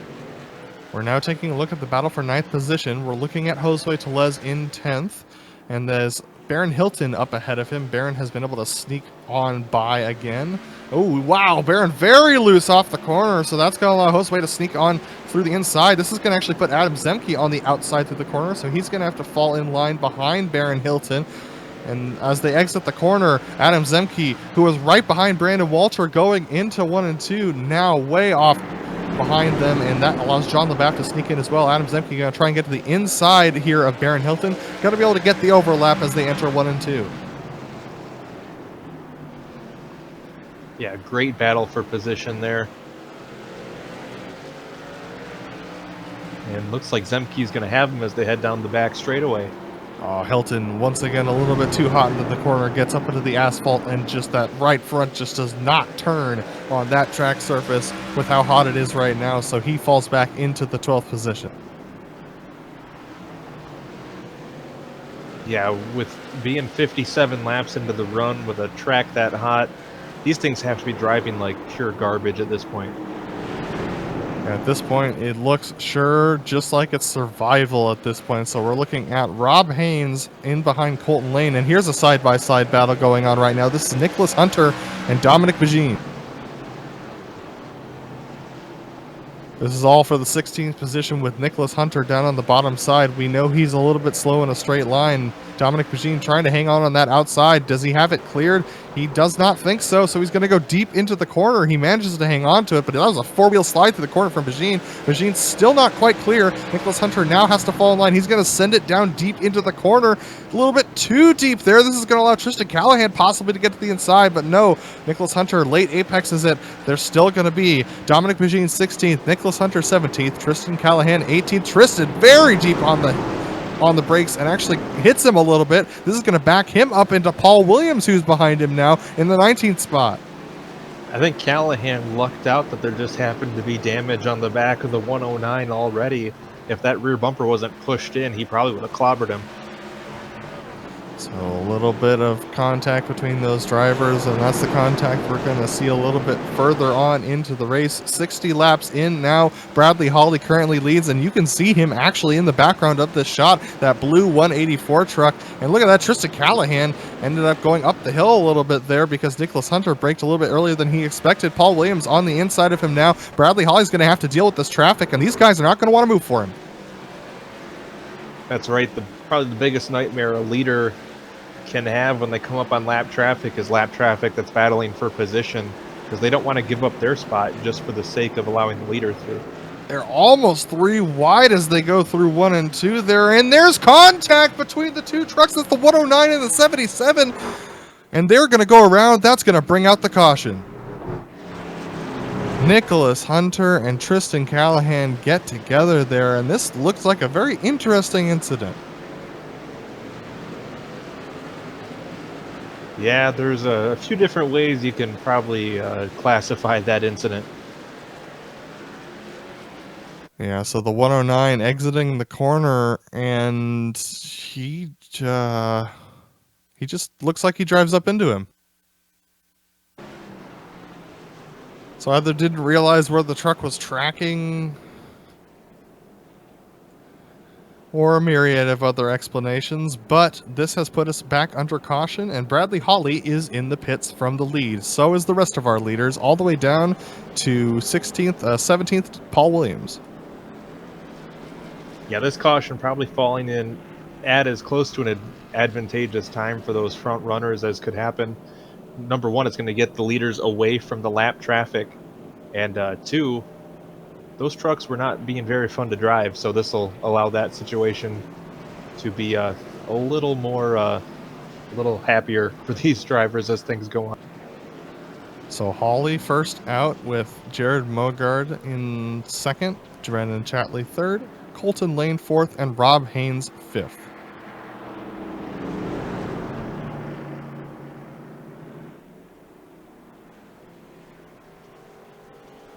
We're now taking a look at the battle for 9th position. We're looking at Josue Tellez in 10th, and there's Baron Hilton up ahead of him. Baron has been able to sneak on by again. Oh, wow, Baron very loose off the corner, so that's going to allow Josue to sneak on through the inside. This is going to actually put Adam Zemke on the outside through the corner, so he's going to have to fall in line behind Baron Hilton. And as they exit the corner, Adam Zemke, who was right behind Brandon Walter going into 1 and 2, now way off behind them, and that allows John LaBaff to sneak in as well. Adam Zemke going to try and get to the inside here of Baron Hilton. Got to be able to get the overlap as they enter 1 and 2. Yeah, great battle for position there. And looks like Zemke's going to have him as they head down the back straightaway. Oh, Hilton once again a little bit too hot into the corner, gets up into the asphalt, and just that right front just does not turn on that track surface with how hot it is right now, so he falls back into the 12th position. Yeah, with being 57 laps into the run with a track that hot, these things have to be driving like pure garbage at this point. At this point, it looks sure just like it's survival at this point. So we're looking at Rob Haynes in behind Colton Lane. And here's a side-by-side battle going on right now. This is Nicholas Hunter and Dominic Begine. This is all for the 16th position with Nicholas Hunter down on the bottom side. We know he's a little bit slow in a straight line. Dominic Begine trying to hang on that outside. Does he have it cleared? He does not think so, so he's going to go deep into the corner. He manages to hang on to it, but that was a four-wheel slide through the corner from Begine. Begine's still not quite clear. Nicholas Hunter now has to fall in line. He's going to send it down deep into the corner. A little bit too deep there. This is going to allow Tristan Callahan possibly to get to the inside, but no. Nicholas Hunter late apexes it. There's still going to be Dominic Begine 16th, Nicholas Hunter 17th, Tristan Callahan 18th. Tristan very deep on the brakes and actually hits him a little bit. This is going to back him up into Paul Williams, who's behind him now in the 19th spot. I think Callahan lucked out that there just happened to be damage on the back of the 109 already. If that rear bumper wasn't pushed in, he probably would have clobbered him. So a little bit of contact between those drivers, and that's the contact we're going to see a little bit further on into the race. 60 laps in now. Bradley Hawley currently leads, and you can see him actually in the background of this shot, that blue 184 truck. And look at that, Tristan Callahan ended up going up the hill a little bit there because Nicholas Hunter braked a little bit earlier than he expected. Paul Williams on the inside of him now. Bradley Hawley's going to have to deal with this traffic, and these guys are not going to want to move for him. That's right. Probably the biggest nightmare a leader can have when they come up on lap traffic is lap traffic that's battling for position, because they don't want to give up their spot just for the sake of allowing the leader through. They're almost three wide as they go through 1 and 2 there, and there's contact between the two trucks. That's the 109 and the 77, and they're going to go around. That's going to bring out the caution. Nicholas Hunter and Tristan Callahan get together there, and this looks like a very interesting incident. Yeah, there's a few different ways you can probably classify that incident. Yeah, so the 109 exiting the corner, and he just looks like he drives up into him. So either didn't realize where the truck was tracking, or a myriad of other explanations, but this has put us back under caution, and Bradley Hawley is in the pits from the lead. So is the rest of our leaders, all the way down to 17th, Paul Williams. Yeah, this caution probably falling in at as close to an advantageous time for those front runners as could happen. Number one, it's going to get the leaders away from the lap traffic, and two, those trucks were not being very fun to drive, so this will allow that situation to be a little more, a little happier for these drivers as things go on. So Hawley first out with Jared Mogard in second, Brendan Chatley third, Colton Lane fourth, and Rob Haynes fifth.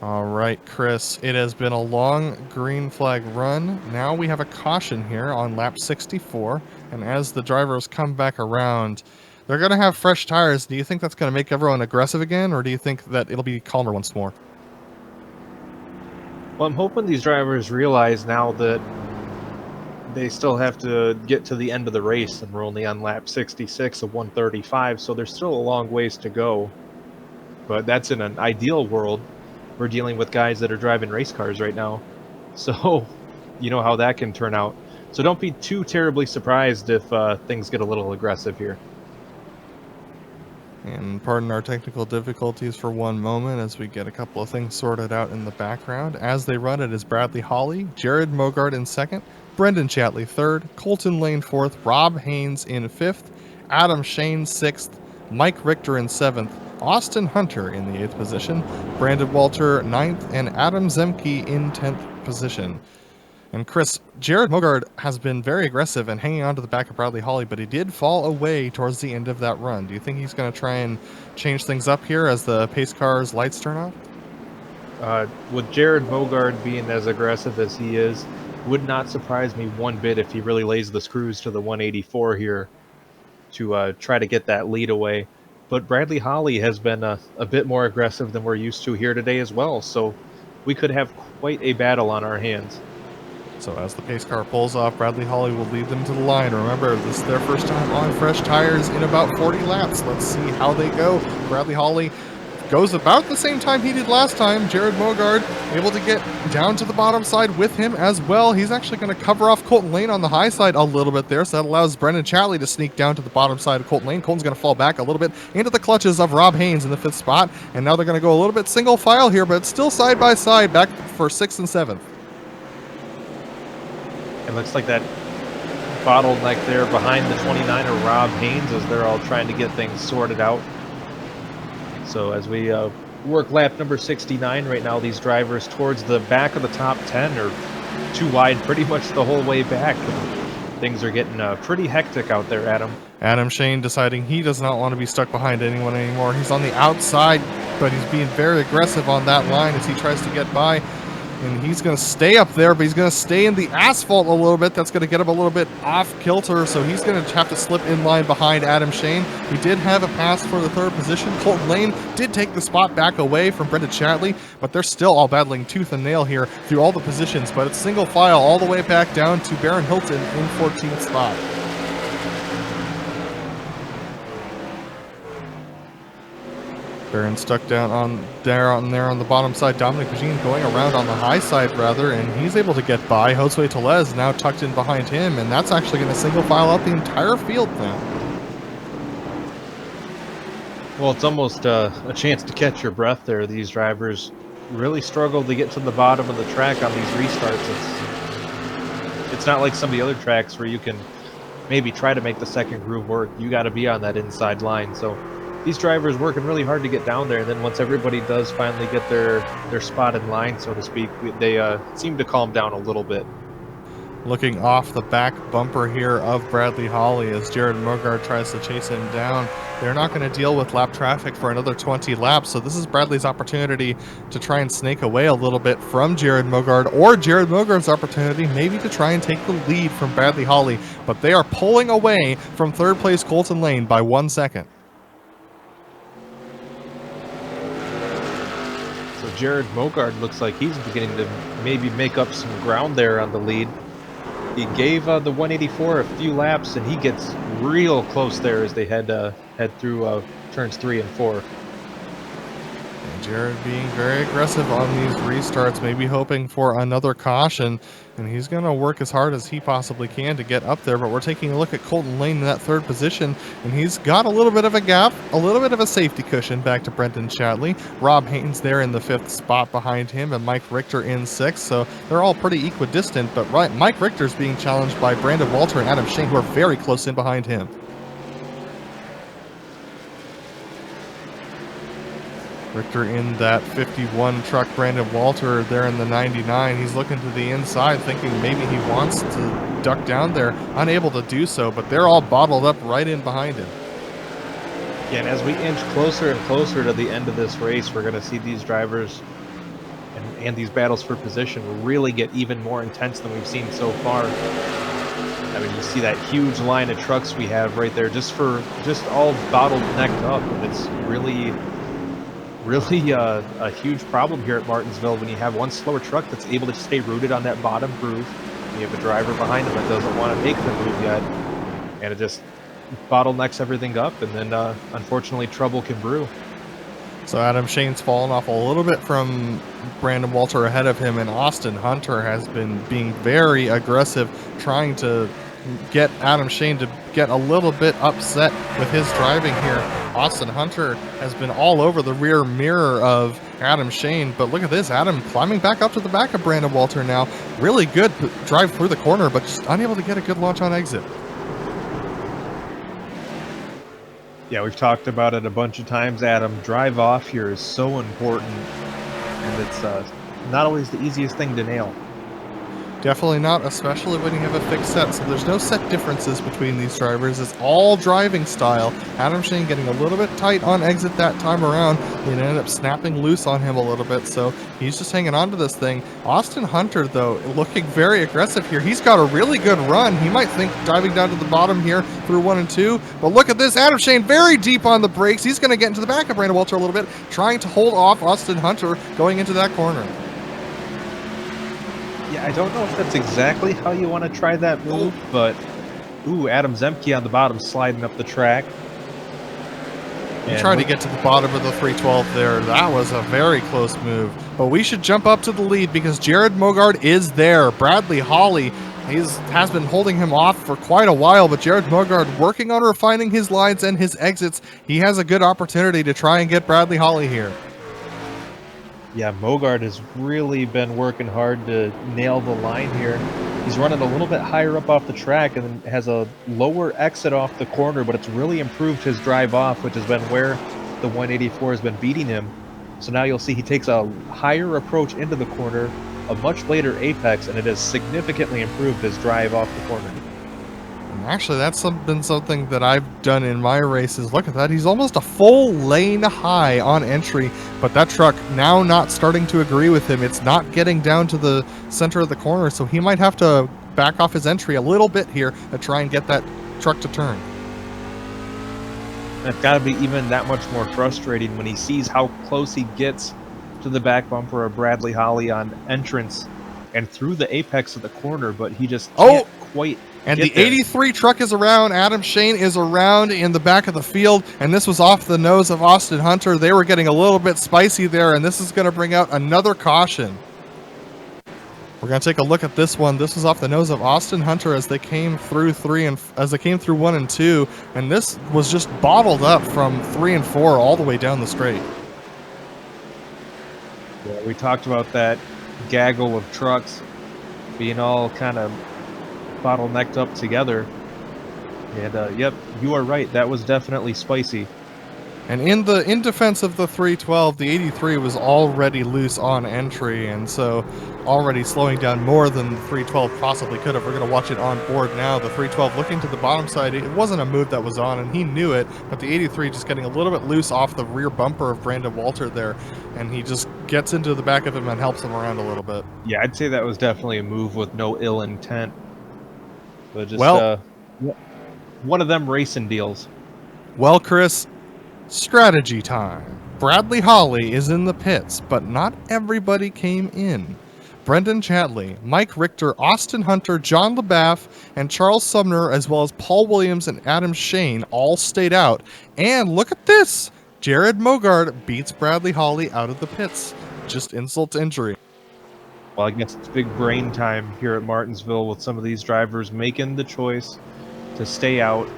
All right, Chris, it has been a long green flag run. Now we have a caution here on lap 64, and as the drivers come back around, they're going to have fresh tires. Do you think that's going to make everyone aggressive again, or do you think that it'll be calmer once more? Well, I'm hoping these drivers realize now that they still have to get to the end of the race, and we're only on lap 66 of 135, so there's still a long ways to go. But that's in an ideal world. We're dealing with guys that are driving race cars right now, so you know how that can turn out. So don't be too terribly surprised if things get a little aggressive here. And pardon our technical difficulties for one moment as we get a couple of things sorted out in the background. As they run, it is Bradley Hawley, Jared Mogard in second, Brendan Chatley third, Colton Lane fourth, Rob Haynes in fifth, Adam Shane sixth, Mike Richter in seventh, Austin Hunter in the 8th position, Brandon Walter 9th, and Adam Zemke in 10th position. And Chris, Jared Mogard has been very aggressive and hanging on to the back of Bradley Holly, but he did fall away towards the end of that run. Do you think he's going to try and change things up here as the pace car's lights turn off? With Jared Mogard being as aggressive as he is, would not surprise me one bit if he really lays the screws to the 184 here to try to get that lead away. But Bradley Holly has been a bit more aggressive than we're used to here today as well, so we could have quite a battle on our hands. So as the pace car pulls off, Bradley Holly will lead them to the line. Remember, this is their first time on fresh tires in about 40 laps. Let's see how they go. Bradley Holly goes about the same time he did last time. Jared Mogard able to get down to the bottom side with him as well. He's actually going to cover off Colton Lane on the high side a little bit there, so that allows Brendan Chatley to sneak down to the bottom side of Colton Lane. Colton's going to fall back a little bit into the clutches of Rob Haynes in the 5th spot, and now they're going to go a little bit single file here, but it's still side by side back for 6th and 7th. It looks like that bottleneck there behind the 29er Rob Haynes as they're all trying to get things sorted out. So as we work lap number 69 right now, these drivers towards the back of the top 10 are too wide pretty much the whole way back. Things are getting pretty hectic out there, Adam. Adam Shane deciding he does not want to be stuck behind anyone anymore. He's on the outside, but he's being very aggressive on that line as he tries to get by. And he's going to stay up there, but he's going to stay in the asphalt a little bit. That's going to get him a little bit off kilter, so he's going to have to slip in line behind Adam Shane. He did have a pass for the 3rd position. Colton Lane did take the spot back away from Brendan Chatley, but they're still all battling tooth and nail here through all the positions. But it's single file all the way back down to Baron Hilton in 14th spot. Baron stuck down on there on the bottom side. Dominic Pagine going around on the high side rather, and he's able to get by. Josue Telez now tucked in behind him, and that's actually going to single file up the entire field now. Well, it's almost a chance to catch your breath there. These drivers really struggle to get to the bottom of the track on these restarts. It's not like some of the other tracks where you can maybe try to make the second groove work. You got to be on that inside line. So these drivers working really hard to get down there, and then once everybody does finally get their spot in line, so to speak, they seem to calm down a little bit. Looking off the back bumper here of Bradley Holly as Jared Mogard tries to chase him down. They're not going to deal with lap traffic for another 20 laps, so this is Bradley's opportunity to try and snake away a little bit from Jared Mogard, or Jared Mogard's opportunity maybe to try and take the lead from Bradley Holly, but they are pulling away from 3rd place Colton Lane by 1 second. Jared Mogard looks like he's beginning to maybe make up some ground there on the lead. He gave the 184 a few laps, and he gets real close there as they head through turns 3 and 4. And Jared being very aggressive on these restarts, maybe hoping for another caution, and he's going to work as hard as he possibly can to get up there. But we're taking a look at Colton Lane in that 3rd position, and he's got a little bit of a gap, a little bit of a safety cushion back to Brendan Chatley. Rob Haynes there in the 5th spot behind him, and Mike Richter in 6th, so they're all pretty equidistant. But Mike Richter's being challenged by Brandon Walter and Adam Shane, who are very close in behind him. Richter in that 51 truck, Brandon Walter there in the 99. He's looking to the inside, thinking maybe he wants to duck down there. Unable to do so, but they're all bottled up right in behind him. Yeah, and as we inch closer and closer to the end of this race, we're going to see these drivers and these battles for position really get even more intense than we've seen so far. I mean, you see that huge line of trucks we have right there, just all bottlenecked up, and it's really a huge problem here at Martinsville when you have one slower truck that's able to stay rooted on that bottom groove. You have a driver behind him that doesn't want to make the move yet, and it just bottlenecks everything up, and then unfortunately trouble can brew. So Adam Shane's fallen off a little bit from Brandon Walter ahead of him, and Austin Hunter has been being very aggressive, trying to get Adam Shane to get a little bit upset with his driving here. Austin Hunter has been all over the rear mirror of Adam Shane, but look at this, Adam climbing back up to the back of Brandon Walter now. Really good drive through the corner, but just unable to get a good launch on exit. Yeah, we've talked about it a bunch of times, Adam. Drive off here is so important, and it's not always the easiest thing to nail. Definitely not, especially when you have a fixed set. So there's no set differences between these drivers. It's all driving style. Adam Shane getting a little bit tight on exit that time around. It ended up snapping loose on him a little bit, so he's just hanging on to this thing. Austin Hunter, though, looking very aggressive here. He's got a really good run. He might think diving down to the bottom here through 1 and 2, but look at this. Adam Shane very deep on the brakes. He's going to get into the back of Brandon Walter a little bit, trying to hold off Austin Hunter going into that corner. Yeah, I don't know if that's exactly how you want to try that move, but ooh, Adam Zemke on the bottom sliding up the track. He tried to get to the bottom of the 312 there. That was a very close move. But we should jump up to the lead because Jared Mogard is there. Bradley Holly has been holding him off for quite a while, but Jared Mogard working on refining his lines and his exits. He has a good opportunity to try and get Bradley Holly here. Yeah, Mogard has really been working hard to nail the line here. He's running a little bit higher up off the track and has a lower exit off the corner, but it's really improved his drive off, which has been where the 184 has been beating him. So now you'll see he takes a higher approach into the corner, a much later apex, and it has significantly improved his drive off the corner. Actually, that's been something that I've done in my races. Look at that. He's almost a full lane high on entry, but that truck now not starting to agree with him. It's not getting down to the center of the corner, so he might have to back off his entry a little bit here to try and get that truck to turn. And it's got to be even that much more frustrating when he sees how close he gets to the back bumper of Bradley Holly on entrance and through the apex of the corner, but he just can't quite. And the 83 truck is around. Adam Shane is around in the back of the field, and this was off the nose of Austin Hunter. They were getting a little bit spicy there, and this is going to bring out another caution. We're going to take a look at this one. This was off the nose of Austin Hunter as they came through 1 and 2, and this was just bottled up from 3 and 4 all the way down the straight. Yeah, we talked about that gaggle of trucks being all kind of bottlenecked up together, and yep, you are right, that was definitely spicy. And in defense of the 312, the 83 was already loose on entry, and so already slowing down more than the 312 possibly could have. We're going to watch it on board now. The 312 looking to the bottom side. It wasn't a move that was on, and he knew it, but the 83 just getting a little bit loose off the rear bumper of Brandon Walter there, and he just gets into the back of him and helps him around a little bit. Yeah, I'd say that was definitely a move with no ill intent. But just one of them racing deals. Well, Chris, strategy time. Bradley Holly is in the pits, but not everybody came in. Brendan Chatley, Mike Richter, Austin Hunter, John LeBaff, and Charles Sumner, as well as Paul Williams and Adam Shane, all stayed out. And look at this! Jared Mogard beats Bradley Holly out of the pits. Just insult to injury. Well, I guess it's big brain time here at Martinsville with some of these drivers making the choice to stay out.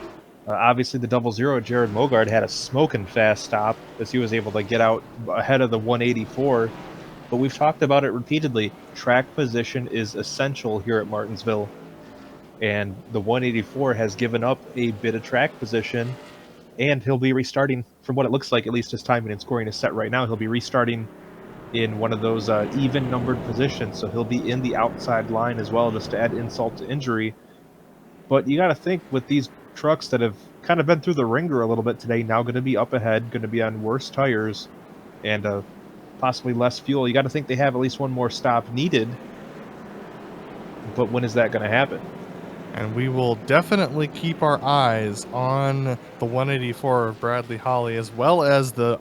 Obviously, the 00 Jared Mogard had a smoking fast stop as he was able to get out ahead of the 184. But we've talked about it repeatedly. Track position is essential here at Martinsville. And the 184 has given up a bit of track position, and he'll be restarting, from what it looks like, at least his timing and scoring is set right now. He'll be restarting in one of those even numbered positions, so he'll be in the outside line as well, just to add insult to injury. But you got to think, with these trucks that have kind of been through the ringer a little bit today, now going to be up ahead, going to be on worse tires, and possibly less fuel, you got to think they have at least one more stop needed. But when is that going to happen? And we will definitely keep our eyes on the 184 of Bradley Holly, as well as the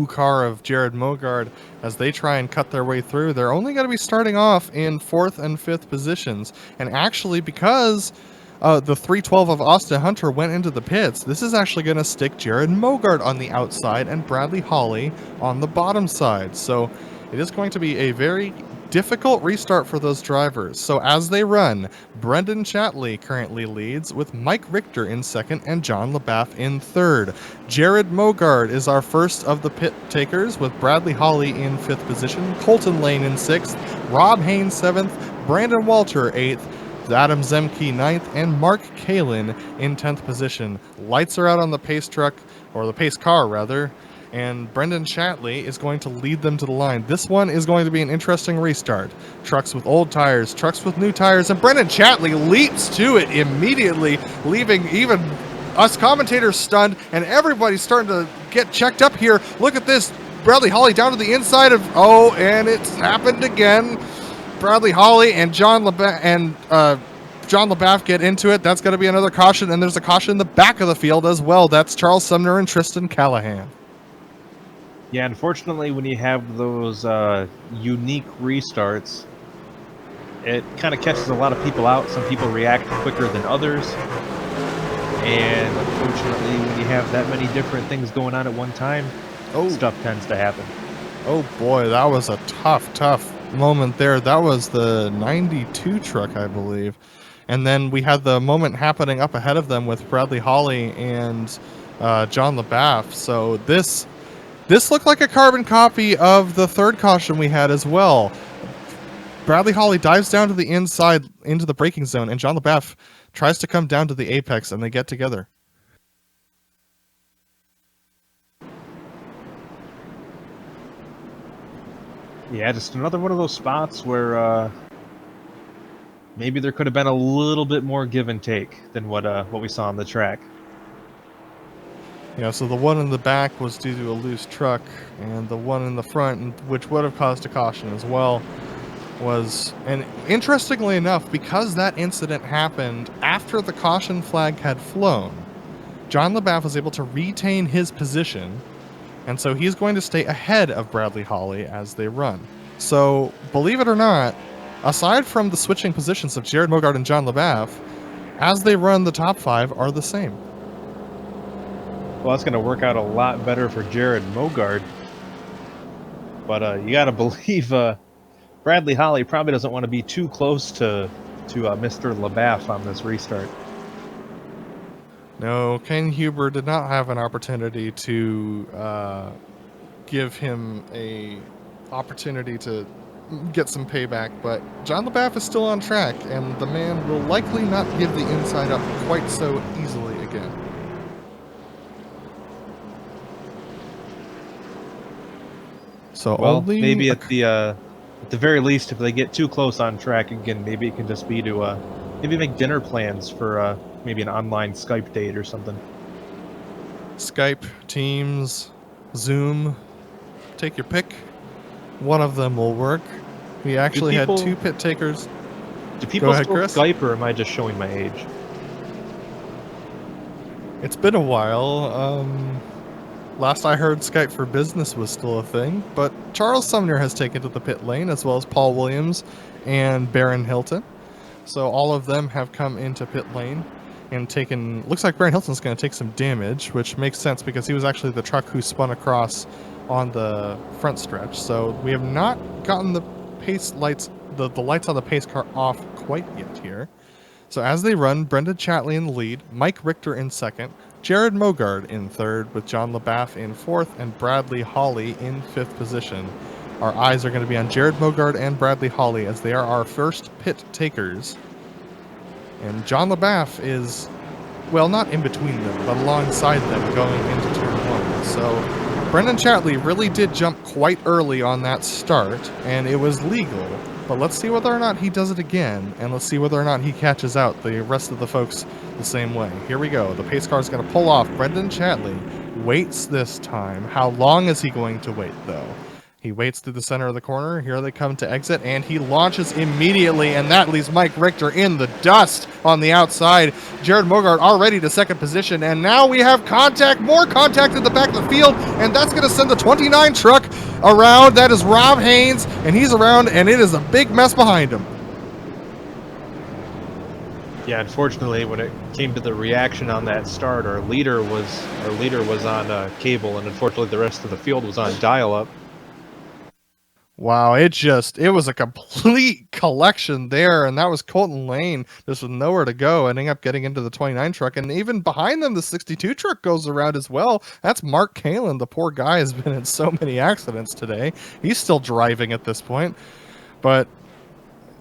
car of Jared Mogard as they try and cut their way through. They're only going to be starting off in 4th and 5th positions. And actually, because the 312 of Austin Hunter went into the pits, this is actually going to stick Jared Mogard on the outside and Bradley Holly on the bottom side. So it is going to be a very difficult restart for those drivers. So as they run, Brendan Chatley currently leads with Mike Richter in 2nd and John LeBaff in 3rd. Jared Mogard is our first of the pit takers with Bradley Holly in 5th position, Colton Lane in 6th, Rob Haynes 7th, Brandon Walter 8th, Adam Zemke 9th, and Mark Kalin in 10th position. Lights are out on the pace truck, or the pace car rather. And Brendan Chatley is going to lead them to the line. This one is going to be an interesting restart. Trucks with old tires, trucks with new tires, and Brendan Chatley leaps to it immediately, leaving even us commentators stunned, and everybody's starting to get checked up here. Look at this. Bradley Holly down to the inside of, oh, and it's happened again. Bradley Holly and John LaBeouf get into it. That's going to be another caution, and there's a caution in the back of the field as well. That's Charles Sumner and Tristan Callahan. Yeah, unfortunately, when you have those unique restarts, it kind of catches a lot of people out. Some people react quicker than others. And unfortunately, when you have that many different things going on at one time, stuff tends to happen. Oh boy, that was a tough moment there. That was the 92 truck, I believe. And then we had the moment happening up ahead of them with Bradley Holly and John LaBeouf. So this looked like a carbon copy of the third caution we had as well. Bradley Holly dives down to the inside into the braking zone, and John LaBeouf tries to come down to the apex, and they get together. Yeah, just another one of those spots where maybe there could have been a little bit more give and take than what we saw on the track. Yeah, so the one in the back was due to a loose truck, and the one in the front, which would have caused a caution as well, was, and interestingly enough, because that incident happened after the caution flag had flown, John LaBeouf was able to retain his position, and so he's going to stay ahead of Bradley Holly as they run. So, believe it or not, aside from the switching positions of Jared Mogart and John LaBeouf, as they run, the top five are the same. Well, that's going to work out a lot better for Jared Mogart. But you got to believe Bradley Holly probably doesn't want to be too close to Mr. LaBeouf on this restart. No, Ken Huber did not have an opportunity to give him a opportunity to get some payback, but John LaBeouf is still on track, and the man will likely not give the inside up quite so easily again. So well, maybe at the very least, if they get too close on track again, maybe it can just be to maybe make dinner plans for maybe an online Skype date or something. Skype, Teams, Zoom, take your pick. One of them will work. We actually had two pit takers. Do people still Skype, or am I just showing my age? It's been a while. Last I heard, Skype for Business was still a thing, but Charles Sumner has taken to the pit lane, as well as Paul Williams and Barron Hilton. So all of them have come into pit lane and taken... Looks like Barron Hilton's going to take some damage, which makes sense because he was actually the truck who spun across on the front stretch. So we have not gotten the pace lights, the lights on the pace car off quite yet here. So as they run, Brendan Chatley in the lead, Mike Richter in second, Jared Mogart in third, with John LaBeouf in fourth, and Bradley Holly in fifth position. Our eyes are going to be on Jared Mogart and Bradley Holly, as they are our first pit takers. And John LaBeouf is, well, not in between them, but alongside them going into turn one. So Brendan Chatley really did jump quite early on that start, and it was legal. But let's see whether or not he does it again, and let's see whether or not he catches out the rest of the folks the same way. Here we go. The pace car is going to pull off. Brendan Chatley waits this time. How long is he going to wait, though? He waits through the center of the corner. Here they come to exit, and he launches immediately, and that leaves Mike Richter in the dust on the outside. Jared Mogart already to second position, and now we have contact, more contact in the back of the field, and that's going to send the 29 truck around. That is Rob Haynes, and he's around, and it is a big mess behind him. Yeah, unfortunately, when it came to the reaction on that start, our leader was on cable, and unfortunately the rest of the field was on dial-up. Wow, it was a complete collection there, and that was Colton Lane just with nowhere to go, ending up getting into the 29 truck, and even behind them, the 62 truck goes around as well. That's Mark Kalin. The poor guy has been in so many accidents today. He's still driving at this point, but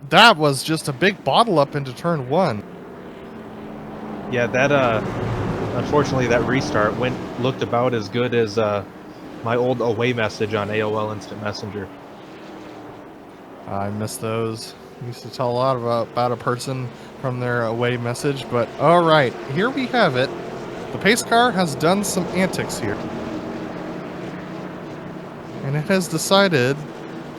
that was just a big bottle up into turn one. Yeah, that unfortunately that restart looked about as good as my old away message on AOL Instant Messenger. I miss those. Used to tell a lot about a person from their away message, but all right, here we have it. The pace car has done some antics here. And it has decided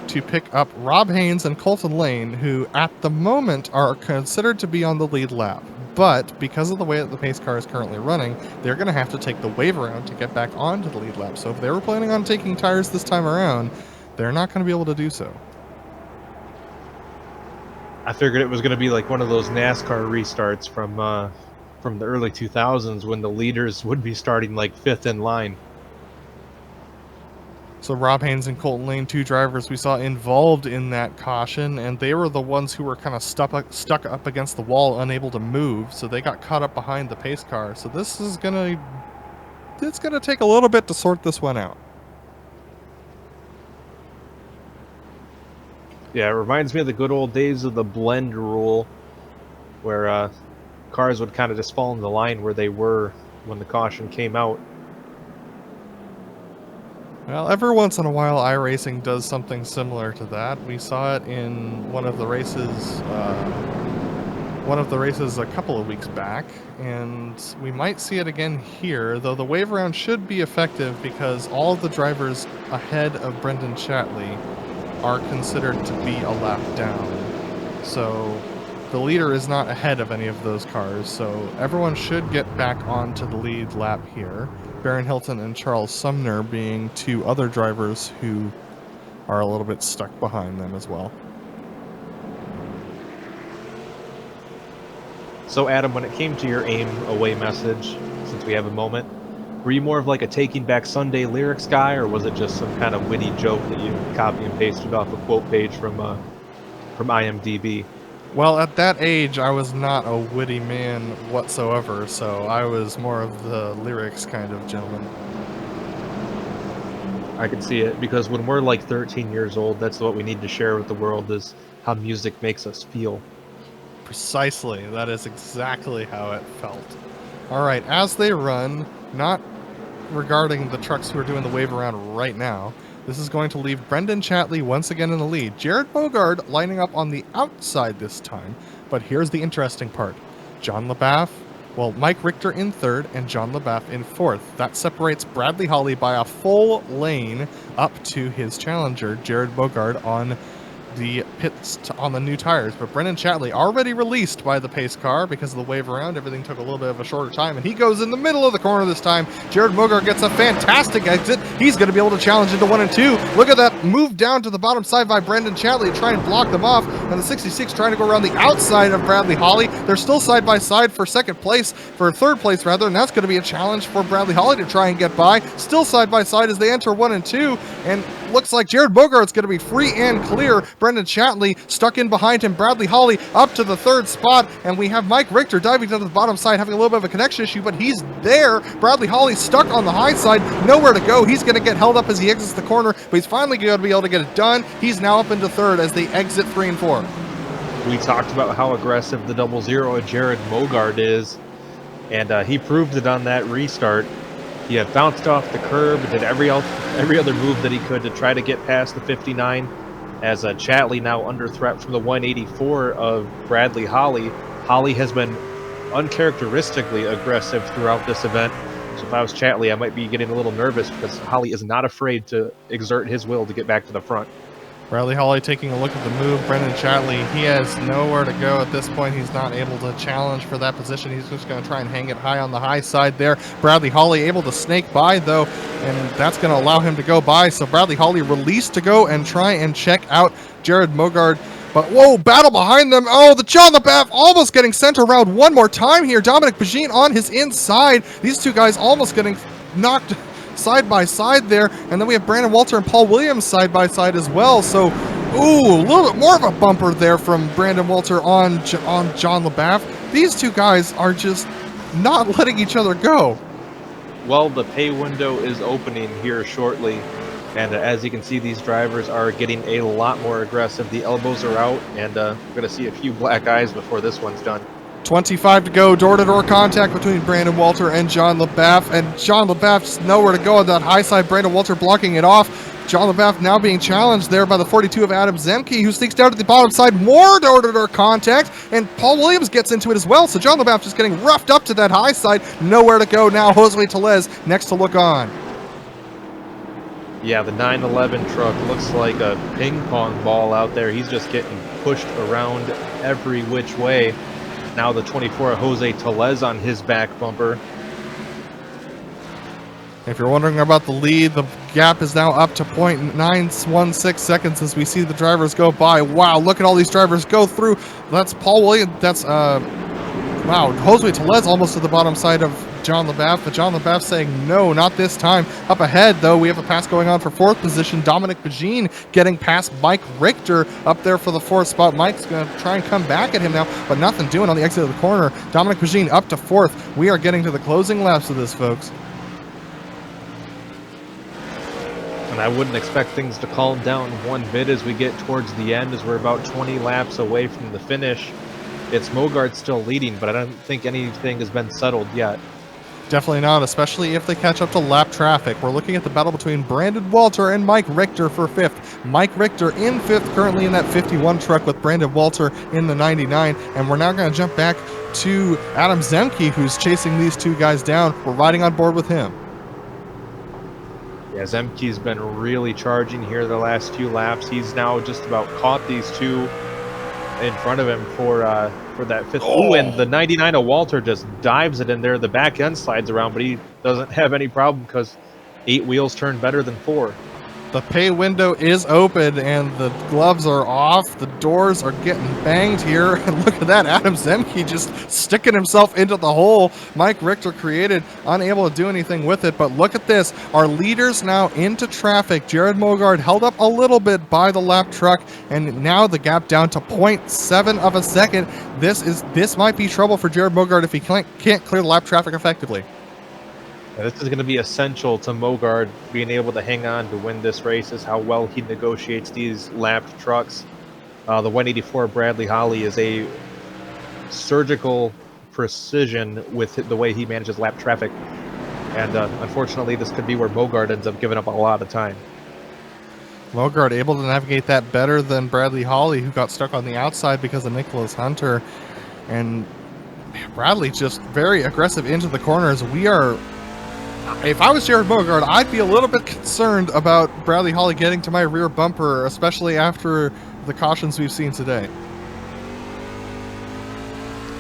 to pick up Rob Haynes and Colton Lane, who at the moment are considered to be on the lead lap. But because of the way that the pace car is currently running, they're going to have to take the wave around to get back onto the lead lap. So if they were planning on taking tires this time around, they're not going to be able to do so. I figured it was going to be like one of those NASCAR restarts from the early 2000s when the leaders would be starting like 5th in line. So Rob Haynes and Colton Lane, 2 drivers we saw involved in that caution, and they were the ones who were kind of stuck up against the wall, unable to move, so they got caught up behind the pace car. So it's gonna take a little bit to sort this one out. Yeah, it reminds me of the good old days of the blend rule, where cars would kind of just fall in the line where they were when the caution came out. Well, every once in a while, iRacing does something similar to that. We saw it in one of the races a couple of weeks back, and we might see it again here, though the wave around should be effective because all of the drivers ahead of Brendan Chatley are considered to be a lap down. So the leader is not ahead of any of those cars, so everyone should get back onto the lead lap here. Baron Hilton and Charles Sumner being 2 other drivers who are a little bit stuck behind them as well. So Adam, when it came to your AIM away message, since we have a moment, were you more of like a Taking Back Sunday lyrics guy, or was it just some kind of witty joke that you copy and pasted off a quote page from IMDb? Well, at that age, I was not a witty man whatsoever, so I was more of the lyrics kind of gentleman. I can see it, because when we're like 13 years old, that's what we need to share with the world, is how music makes us feel. Precisely. That is exactly how it felt. All right, as they run, not regarding the trucks who are doing the wave around right now, this is going to leave Brendan Chatley once again in the lead. Jared Bogard lining up on the outside this time. But here's the interesting part. Mike Richter in 3rd and John LaBeouf in 4th. That separates Bradley Holly by a full lane up to his challenger, Jared Bogard, on the pits on the new tires. But Brendan Chatley already released by the pace car because of the wave around. Everything took a little bit of a shorter time, and he goes in the middle of the corner this time. Jared Bogard gets a fantastic exit. He's going to be able to challenge into 1 and 2. Look at that move down to the bottom side by Brendan Chatley to try and block them off. And the 66 trying to go around the outside of Bradley Holly. They're still side by side for 3rd place, and that's going to be a challenge for Bradley Holly to try and get by. Still side by side as they enter 1 and 2, and looks like Jared Bogart's going to be free and clear. Brendan Chatley stuck in behind him. Bradley Holly up to the 3rd spot, and we have Mike Richter diving down to the bottom side, having a little bit of a connection issue, but he's there. Bradley Holly stuck on the high side, nowhere to go. He's going to get held up as he exits the corner, but he's finally going to be able to get it done. He's now up into 3rd as they exit 3 and 4. We talked about how aggressive the 00 of Jared Bogard is, and he proved it on that restart. He had bounced off the curb and did every other move that he could to try to get past the 59, as Chatley now under threat from the 184 of Bradley Holly. Holly has been uncharacteristically aggressive throughout this event, so if I was Chatley, I might be getting a little nervous because Holly is not afraid to exert his will to get back to the front. Bradley Holly taking a look at the move. Brendan Chatley, he has nowhere to go at this point. He's not able to challenge for that position. He's just going to try and hang it high on the high side there. Bradley Holly able to snake by, though, and that's going to allow him to go by. So Bradley Holly released to go and try and check out Jared Bogard. But, whoa, battle behind them. Oh, the John LaBeouf almost getting sent around one more time here. Dominic Pagine on his inside. These two guys almost getting knocked side by side there, and then we have Brandon Walter and Paul Williams side by side as well. So, ooh, a little bit more of a bumper there from Brandon Walter on John LaBeouf. These two guys are just not letting each other go. Well, the pay window is opening here shortly, and as you can see, these drivers are getting a lot more aggressive. The elbows are out, and we're going to see a few black eyes before this one's done. 25 to go, door-to-door contact between Brandon Walter and John LaBeouf, and John LaBeouf's nowhere to go on that high side. Brandon Walter blocking it off. John LaBeouf now being challenged there by the 42 of Adam Zemke, who sneaks down to the bottom side. More door-to-door contact, and Paul Williams gets into it as well, so John LaBeouf just getting roughed up to that high side. Nowhere to go now. Jose Tellez next to look on. Yeah, the 911 truck looks like a ping pong ball out there. He's just getting pushed around every which way. Now the 24 Jose Tellez on his back bumper. If you're wondering about the lead, the gap is now up to 0.916 seconds as we see the drivers go by. Wow, look at all these drivers go through. That's Paul Williams. That's, wow, Jose Tellez almost to the bottom side of John LaBeouf, but John LaBeouf saying no, not this time. Up ahead, though, we have a pass going on for fourth position. Dominic Begine getting past Mike Richter up there for the fourth spot. Mike's going to try and come back at him now, but nothing doing on the exit of the corner. Dominic Begine up to fourth. We are getting to the closing laps of this, folks. And I wouldn't expect things to calm down one bit as we get towards the end, as we're about 20 laps away from the finish. It's Mogard still leading, but I don't think anything has been settled yet. Definitely not, especially if they catch up to lap traffic. We're looking at the battle between Brandon Walter and Mike Richter for fifth. Mike Richter in fifth, currently in that 51 truck with Brandon Walter in the 99. And we're now going to jump back to Adam Zemke, who's chasing these two guys down. We're riding on board with him. Yeah, Zemke's been really charging here the last few laps. He's now just about caught these two in front of him for that fifth. Oh, and the 99 of Walter just dives it in there. The back end slides around, but he doesn't have any problem because 8 wheels turn better than 4. The pay window is open and the gloves are off. The doors are getting banged here. And look at that, Adam Zemke just sticking himself into the hole. Mike Richter created, unable to do anything with it. But look at this. Our leaders now into traffic. Jared Mogard held up a little bit by the lap truck, and now the gap down to 0.7 of a second. This might be trouble for Jared Mogard if he can't clear the lap traffic effectively. Yeah, this is going to be essential to Mogard being able to hang on to win this race, is how well he negotiates these lapped trucks. The 184 Bradley Holly is a surgical precision with the way he manages lap traffic. And unfortunately, this could be where Mogard ends up giving up a lot of time. Mogard able to navigate that better than Bradley Holly, who got stuck on the outside because of Nicholas Hunter. And Bradley just very aggressive into the corners. If I was Jared Mogard, I'd be a little bit concerned about Bradley Holly getting to my rear bumper, especially after the cautions we've seen today.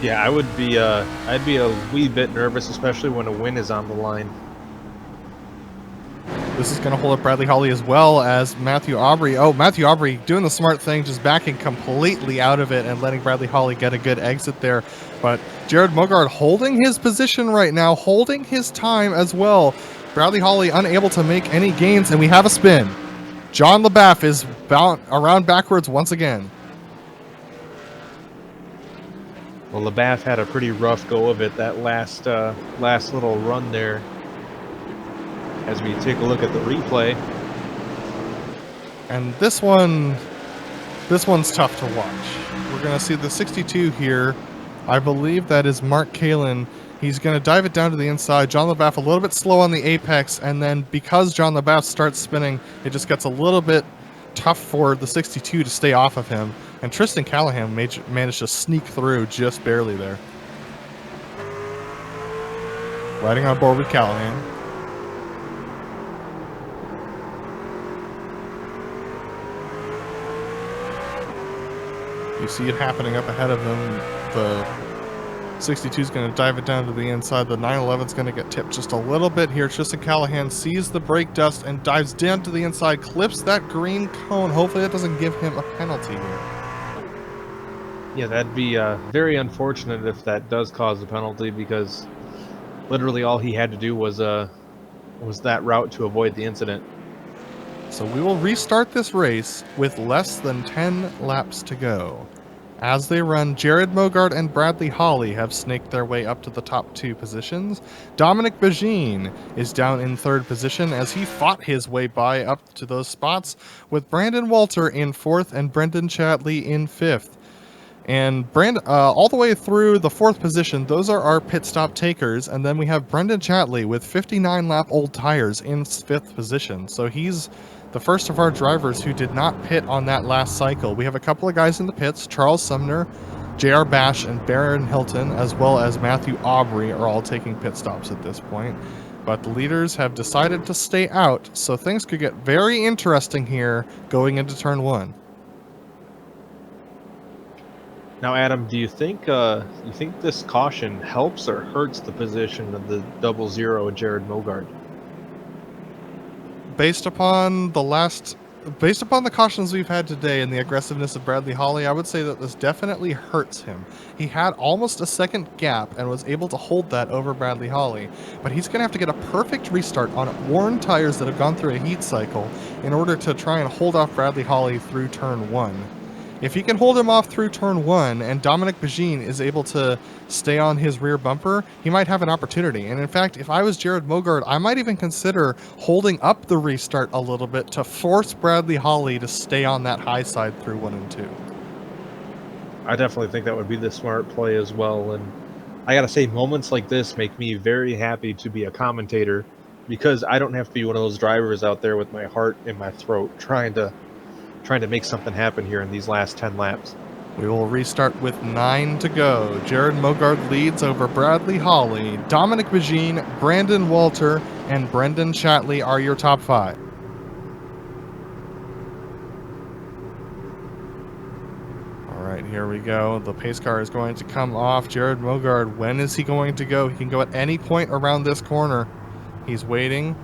Yeah, I'd be a wee bit nervous, especially when a win is on the line. This is going to hold up Bradley Holly as well as Matthew Aubry. Oh, Matthew Aubry doing the smart thing, just backing completely out of it and letting Bradley Holly get a good exit there. But Jared Mogard holding his position right now, holding his time as well. Bradley Holly unable to make any gains, and we have a spin. John LaBeouf is bound around backwards once again. Well, LaBeouf had a pretty rough go of it that last little run there. As we take a look at the replay. And this one's tough to watch. We're going to see the 62 here. I believe that is Mark Kalin. He's going to dive it down to the inside. John LaBeouf a little bit slow on the apex, and then because John LaBeouf starts spinning, it just gets a little bit tough for the 62 to stay off of him. And Tristan Callahan managed to sneak through just barely there. Riding on board with Callahan. You see it happening up ahead of them. The 62 is going to dive it down to the inside. The 911 is going to get tipped just a little bit here. Tristan Callahan sees the brake dust and dives down to the inside, clips that green cone. Hopefully that doesn't give him a penalty here. Yeah, that'd be very unfortunate if that does cause a penalty, because literally all he had to do was that route to avoid the incident. So we will restart this race with less than 10 laps to go. As they run, Jared Mogard and Bradley Holly have snaked their way up to the top 2 positions. Dominic Begine is down in 3rd position as he fought his way by up to those spots, with Brandon Walter in 4th and Brendan Chadley in 5th. And all the way through the 4th position, those are our pit stop takers. And then we have Brendan Chatley with 59 lap old tires in 5th position. So he's the first of our drivers who did not pit on that last cycle. We have a couple of guys in the pits. Charles Sumner, JR Bash, and Baron Hilton, as well as Matthew Aubrey, are all taking pit stops at this point. But the leaders have decided to stay out, so things could get very interesting here going into turn 1. Now, Adam, do you think this caution helps or hurts the position of the 00 Jared Mogard? Based upon the cautions we've had today and the aggressiveness of Bradley Holly, I would say that this definitely hurts him. He had almost a second gap and was able to hold that over Bradley Holly, but he's going to have to get a perfect restart on worn tires that have gone through a heat cycle in order to try and hold off Bradley Holly through turn 1. If he can hold him off through turn 1 and Dominic Bagine is able to stay on his rear bumper, he might have an opportunity. And in fact, if I was Jared Mogard, I might even consider holding up the restart a little bit to force Bradley Holly to stay on that high side through 1 and 2. I definitely think that would be the smart play as well. And I gotta say, moments like this make me very happy to be a commentator, because I don't have to be one of those drivers out there with my heart in my throat trying to make something happen here in these last 10 laps. We will restart with 9 to go. Jared Mogard leads over Bradley Holly. Dominic Bagine, Brandon Walter, and Brendan Chatley are your top 5. All right, here we go. The pace car is going to come off. Jared Mogard, when is he going to go? He can go at any point around this corner. He's waiting.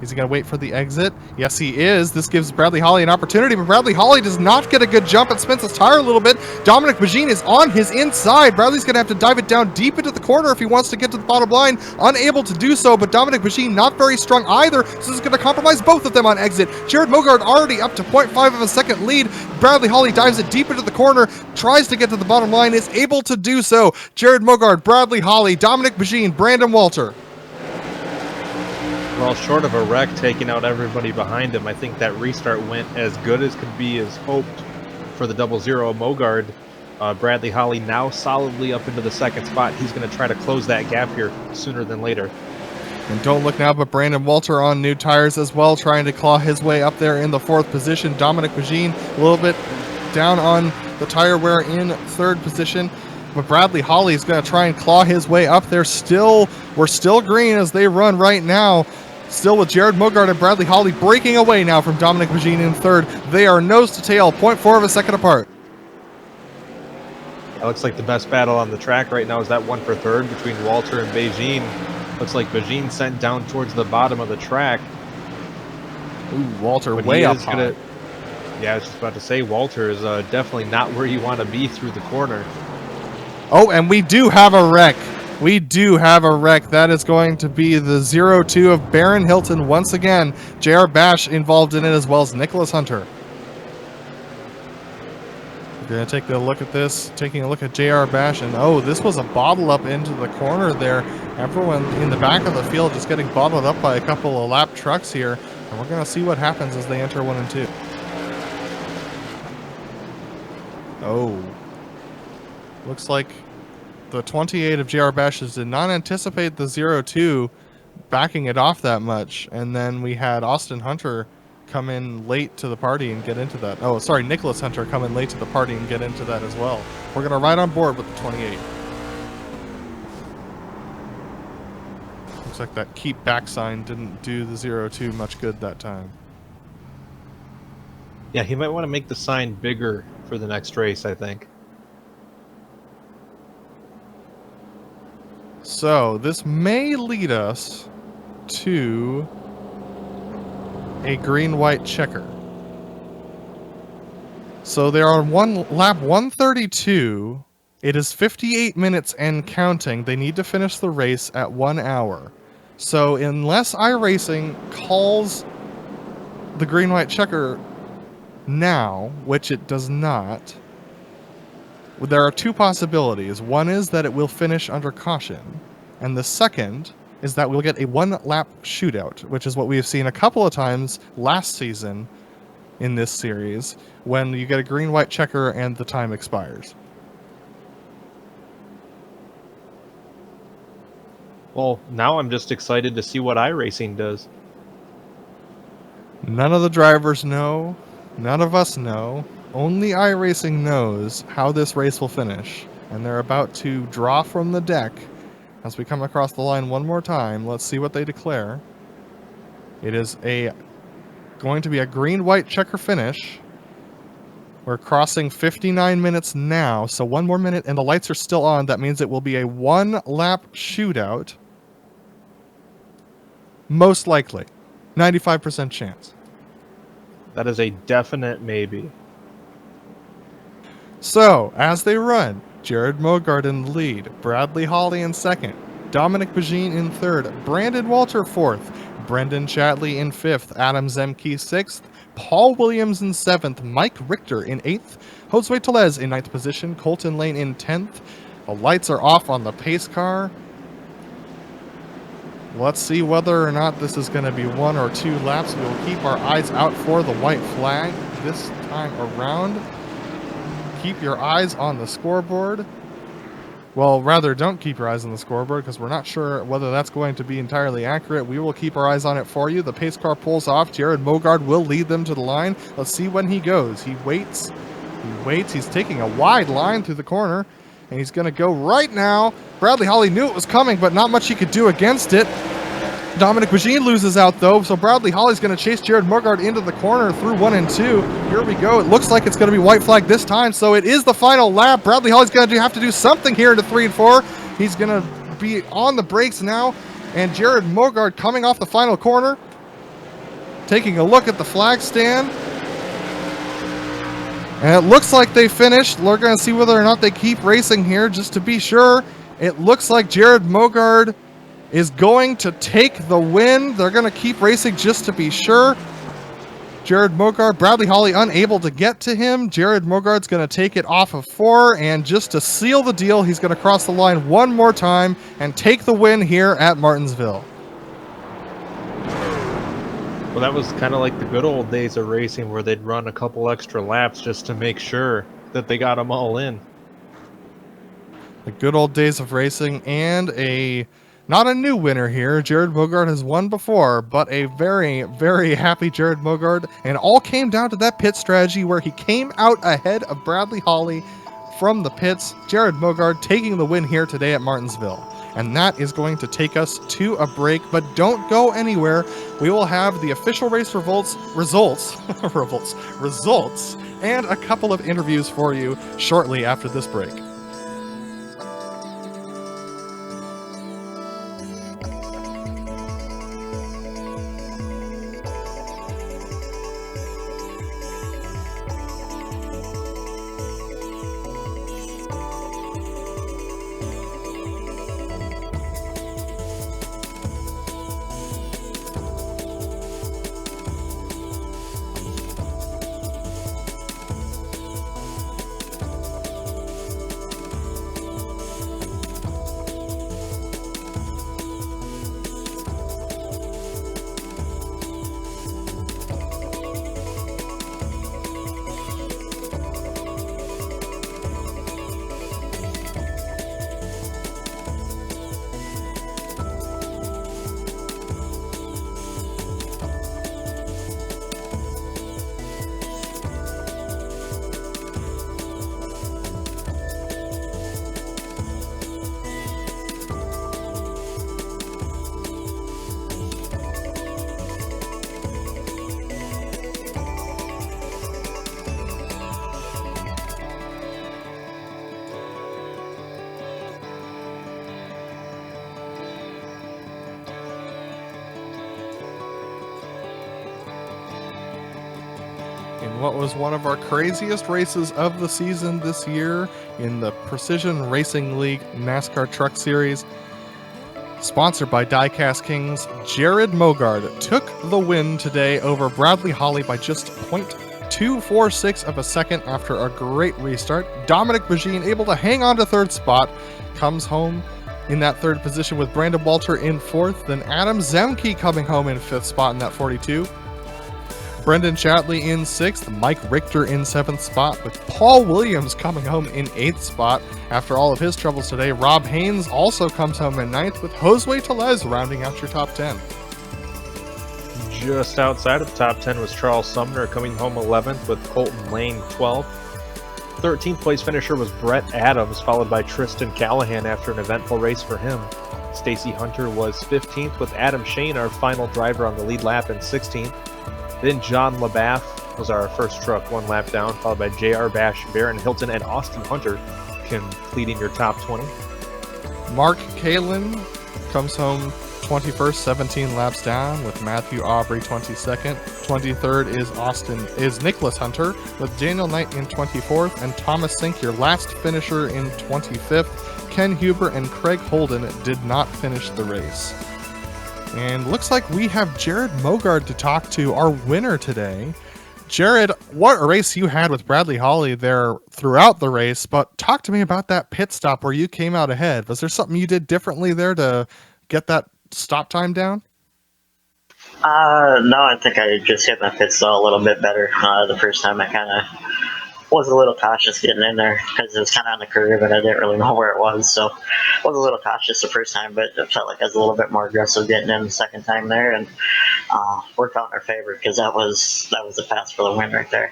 Is he going to wait for the exit? Yes, he is. This gives Bradley Holly an opportunity, but Bradley Holly does not get a good jump and spins his tire a little bit. Dominic Bagine is on his inside. Bradley's going to have to dive it down deep into the corner if he wants to get to the bottom line. Unable to do so, but Dominic Bagine not very strong either, so this is going to compromise both of them on exit. Jared Mogard already up to 0.5 of a second lead. Bradley Holly dives it deep into the corner, tries to get to the bottom line, is able to do so. Jared Mogard, Bradley Holly, Dominic Bagine, Brandon Walter. Well, short of a wreck taking out everybody behind him, I think that restart went as good as could be as hoped for the 00 Mogard. Bradley Holly now solidly up into the 2nd spot. He's going to try to close that gap here sooner than later. And don't look now, but Brandon Walter on new tires as well, trying to claw his way up there in the 4th position. Dominic Bagine a little bit down on the tire wear in 3rd position. But Bradley Holly is going to try and claw his way up there. We're still green as they run right now. Still with Jared Mogard and Bradley Holly breaking away now from Dominic Bagine in 3rd. They are nose to tail, 0.4 of a second apart. It looks like the best battle on the track right now is that one for 3rd between Walter and Bagine. Looks like Bagine sent down towards the bottom of the track. Ooh, Walter way up high. Yeah, I was just about to say, Walter is definitely not where you want to be through the corner. Oh, and we do have a wreck. That is going to be the 02 of Baron Hilton once again. JR Bash involved in it, as well as Nicholas Hunter. We're going to take a look at this, taking a look at JR Bash, and oh, this was a bottle up into the corner there. Everyone in the back of the field just getting bottled up by a couple of lap trucks here, and we're going to see what happens as they enter 1 and 2. Oh. Looks like the 28 of JR Bashes did not anticipate the 02 backing it off that much. And then we had Austin Hunter come in late to the party and get into that. Oh, sorry, Nicholas Hunter come in late to the party and get into that as well. We're going to ride on board with the 28. Looks like that keep back sign didn't do the 02 much good that time. Yeah, he might want to make the sign bigger for the next race, I think. So this may lead us to a green-white checker. So they are on lap 132. It is 58 minutes and counting. They need to finish the race at 1 hour. So unless iRacing calls the green-white checker now, which it does not, there are 2 possibilities. One is that it will finish under caution, and the second is that we'll get a 1-lap shootout, which is what we have seen a couple of times last season in this series, when you get a green-white checker and the time expires. Well, now I'm just excited to see what iRacing does. None of the drivers know. None of us know. Only iRacing knows how this race will finish. And they're about to draw from the deck as we come across the line one more time. Let's see what they declare. It is going to be a green-white checker finish. We're crossing 59 minutes now, so one more minute and the lights are still on. That means it will be a one-lap shootout. Most likely. 95% chance. That is a definite maybe. So, as they run, Jared Mogard in the lead, Bradley Hawley in second, Dominic Bagine in third, Brandon Walter fourth, Brendan Chatley in fifth, Adam Zemke sixth, Paul Williams in seventh, Mike Richter in eighth, Josue Telez in ninth position, Colton Lane in 10th. The lights are off on the pace car. Let's see whether or not this is going to be 1 or 2 laps. We will keep our eyes out for the white flag this time around. Keep your eyes on the scoreboard. Well, rather, don't keep your eyes on the scoreboard because we're not sure whether that's going to be entirely accurate. We will keep our eyes on it for you. The pace car pulls off. Jared Mogard will lead them to the line. Let's see when he goes. He waits. He waits. He's taking a wide line through the corner, and he's going to go right now. Bradley Hawley knew it was coming, but not much he could do against it. Dominic Bagine loses out, though, so Bradley Hawley's going to chase Jared Mogard into the corner through 1 and 2. Here we go. It looks like it's going to be white flag this time, so it is the final lap. Bradley Hawley's going to have to do something here into 3 and 4. He's going to be on the brakes now, and Jared Mogard coming off the final corner, taking a look at the flag stand. And it looks like they finished. We're going to see whether or not they keep racing here just to be sure. It looks like Jared Mogard is going to take the win. They're going to keep racing just to be sure. Jared Mogard, Bradley Hawley unable to get to him. Jared Mogard's going to take it off of 4, and just to seal the deal, he's going to cross the line one more time and take the win here at Martinsville. Well, that was kind of like the good old days of racing where they'd run a couple extra laps just to make sure that they got them all in. The good old days of racing, and not a new winner here. Jared Mogard has won before, but a very, very happy Jared Mogard. And it all came down to that pit strategy where he came out ahead of Bradley Hawley from the pits. Jared Mogard taking the win here today at Martinsville. And that is going to take us to a break, but don't go anywhere. We will have the official race results, and a couple of interviews for you shortly after this break. In what was one of our craziest races of the season this year in the Precision Racing League NASCAR Truck Series. Sponsored by Diecast Kings, Jared Mogard took the win today over Bradley Hawley by just 0.246 of a second after a great restart. Dominic Bagine able to hang on to third spot, comes home in that third position with Brandon Walter in fourth, then Adam Zemke coming home in fifth spot in that 42. Brendan Chatley in 6th, Mike Richter in 7th spot, with Paul Williams coming home in 8th spot. After all of his troubles today, Rob Haynes also comes home in 9th, with Josue Telez rounding out your top 10. Just outside of the top 10 was Charles Sumner coming home 11th, with Colton Lane 12th. 13th place finisher was Brett Adams, followed by Tristan Callahan after an eventful race for him. Stacy Hunter was 15th, with Adam Shane, our final driver, on the lead lap, in 16th. Then John LaBath was our first truck, one lap down, followed by J.R. Bash, Baron Hilton, and Austin Hunter completing your top 20. Mark Kalin comes home 21st, 17 laps down, with Matthew Aubrey 22nd. 23rd is Nicholas Hunter, with Daniel Knight in 24th, and Thomas Sink, your last finisher, in 25th. Ken Huber and Craig Holden did not finish the race. And looks like we have Jared Mogard to talk to, our winner today. Jared, what a race you had with Bradley Hawley there throughout the race, but talk to me about that pit stop where you came out ahead. Was there something you did differently there to get that stop time down? No, I think I just hit my pit stall a little bit better. The first time I kind of was a little cautious getting in there because it was kind of on the curve and I didn't really know where it was. So I was a little cautious the first time, but it felt like I was a little bit more aggressive getting in the second time there, and worked out in our favor because that was the pass for the win right there.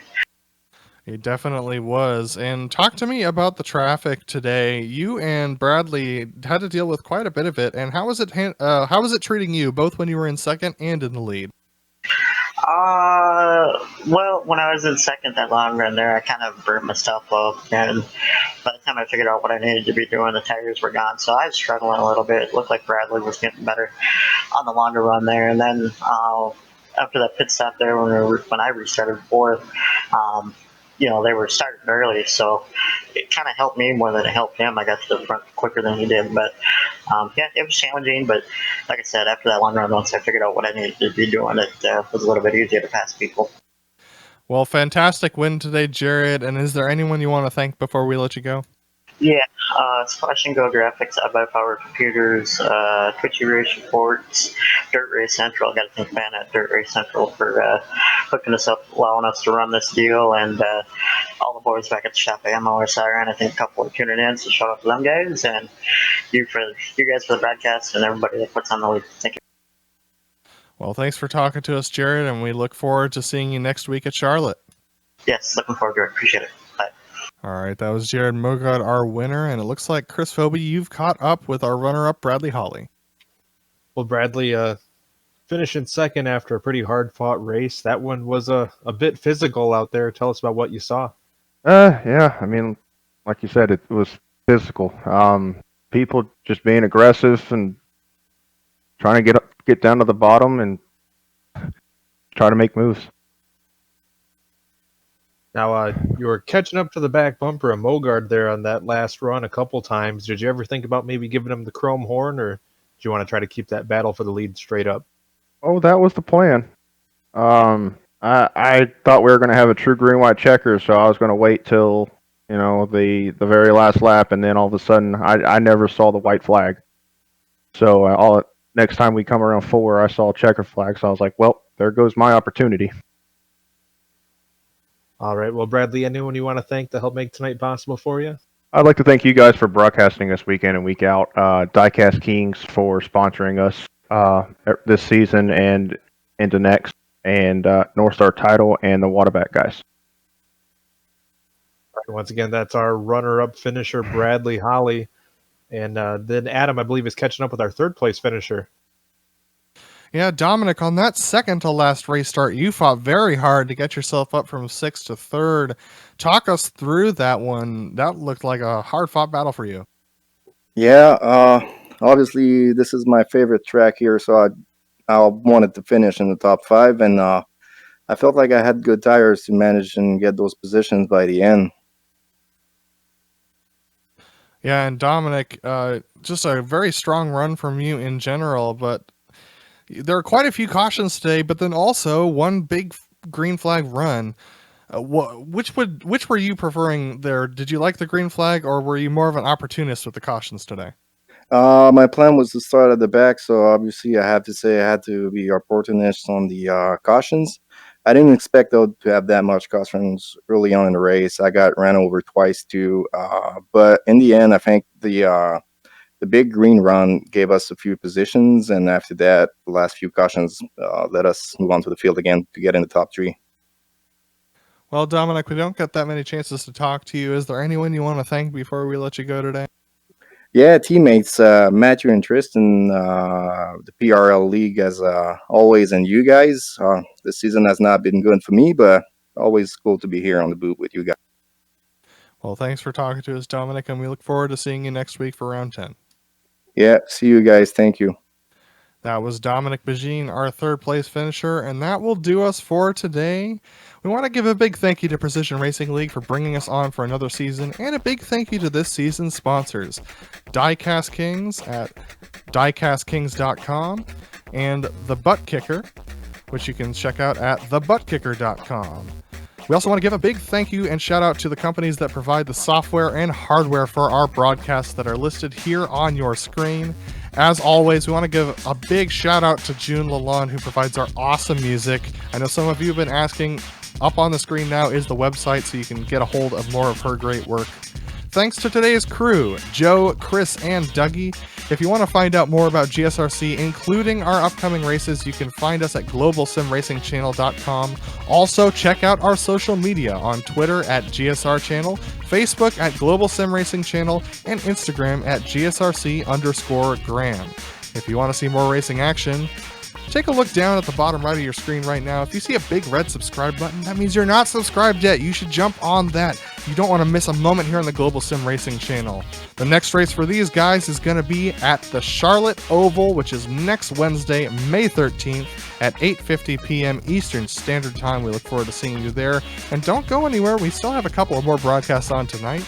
It definitely was. And talk to me about the traffic today. You and Bradley had to deal with quite a bit of it. And how was it treating you, both when you were in second and in the lead? Well, when I was in second that long run there, I kind of burnt my stuff up, and by the time I figured out what I needed to be doing, the tires were gone, so I was struggling a little bit. It looked like Bradley was getting better on the longer run there, and then after that pit stop there, when I restarted fourth, they were starting early, so it kind of helped me more than it helped him. I got to the front quicker than he did, but it was challenging. But like I said, after that long run, once I figured out what I needed to be doing, it was a little bit easier to pass people. Well, fantastic win today, Jared. And is there anyone you want to thank before we let you go? Yeah, Splash and Go Graphics, iBuy Power Computers, Twitchy Race Reports, Dirt Race Central. I got to thank Ben at Dirt Race Central for hooking us up, allowing us to run this deal, and all the boys back at the shop, MOSR, and I think a couple are tuning in, so shout out to them guys, and you guys for the broadcast, and everybody that puts on the lead. Thank you. Well, thanks for talking to us, Jared, and we look forward to seeing you next week at Charlotte. Yes, looking forward to it. Appreciate it. Bye. All right, that was Jared Mogad, our winner, and it looks like, Chris Phoebe, you've caught up with our runner-up, Bradley Hawley. Well, Bradley finishing second after a pretty hard-fought race. That one was a bit physical out there. Tell us about what you saw. Yeah, I mean, like you said, it was physical. People just being aggressive and trying to get down to the bottom and try to make moves. Now, you were catching up to the back bumper of Mogard there on that last run a couple times. Did you ever think about maybe giving him the chrome horn, or do you want to try to keep that battle for the lead straight up? Oh, that was the plan. I thought we were going to have a true green-white checker, so I was going to wait till, the very last lap, and then all of a sudden, I never saw the white flag. So next time we come around 4, I saw a checker flag, so I was like, well, there goes my opportunity. All right. Well, Bradley, anyone you want to thank to help make tonight possible for you? I'd like to thank you guys for broadcasting us week in and week out. Diecast Kings for sponsoring us this season and into next, and North Star Title and the Waterback guys. Once again, that's our runner-up finisher, Bradley Hawley. And then Adam, I believe, is catching up with our third-place finisher. Yeah, Dominic, on that second to last race start, you fought very hard to get yourself up from 6th to 3rd. Talk us through that one. That looked like a hard-fought battle for you. Yeah, obviously this is my favorite track here, so I wanted to finish in the top 5, and I felt like I had good tires to manage and get those positions by the end. Yeah, and Dominic, just a very strong run from you in general, but there are quite a few cautions today, but then also one big green flag run. Which were you preferring there? Did you like the green flag, or were you more of an opportunist with the cautions today? My plan was to start at the back, so obviously I have to say I had to be opportunist on the cautions. I didn't expect though to have that much cautions early on in the race. I got ran over twice too, but in the end, I think the big green run gave us a few positions, and after that, the last few cautions let us move on to the field again to get in the top 3. Well, Dominic, we don't get that many chances to talk to you. Is there anyone you want to thank before we let you go today? Yeah, teammates, Matthew and Tristan, the PRL league as always, and you guys. This season has not been good for me, but always cool to be here on the boot with you guys. Well, thanks for talking to us, Dominic, and we look forward to seeing you next week for round 10. Yeah, see you guys. Thank you. That was Dominic Bajin, our third place finisher, and that will do us for today. We want to give a big thank you to Precision Racing League for bringing us on for another season, and a big thank you to this season's sponsors, Diecast Kings at diecastkings.com, and the ButtKicker, which you can check out at thebuttkicker.com. We also want to give a big thank you and shout out to the companies that provide the software and hardware for our broadcasts that are listed here on your screen. As always, we want to give a big shout out to June Lalonde, who provides our awesome music. I know some of you have been asking. Up on the screen now is the website, so you can get a hold of more of her great work. Thanks to today's crew, Joe, Chris, and Dougie. If you want to find out more about GSRC, including our upcoming races, you can find us at globalsimracingchannel.com. Also, check out our social media on Twitter at GSR Channel, Facebook at Global Sim Racing Channel, and Instagram at GSRC_Graham. If you want to see more racing action, take a look down at the bottom right of your screen right now. If you see a big red subscribe button, that means you're not subscribed yet. You should jump on that. You don't want to miss a moment here on the Global Sim Racing Channel. The next race for these guys is going to be at the Charlotte Oval, which is next Wednesday, May 13th at 8:50 p.m. Eastern Standard Time. We look forward to seeing you there. And don't go anywhere. We still have a couple of more broadcasts on tonight.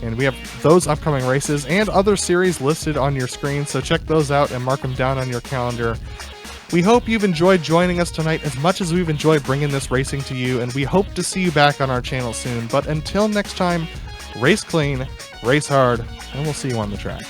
And we have those upcoming races and other series listed on your screen, so check those out and mark them down on your calendar. We hope you've enjoyed joining us tonight as much as we've enjoyed bringing this racing to you, and we hope to see you back on our channel soon. But until next time, race clean, race hard, and we'll see you on the track.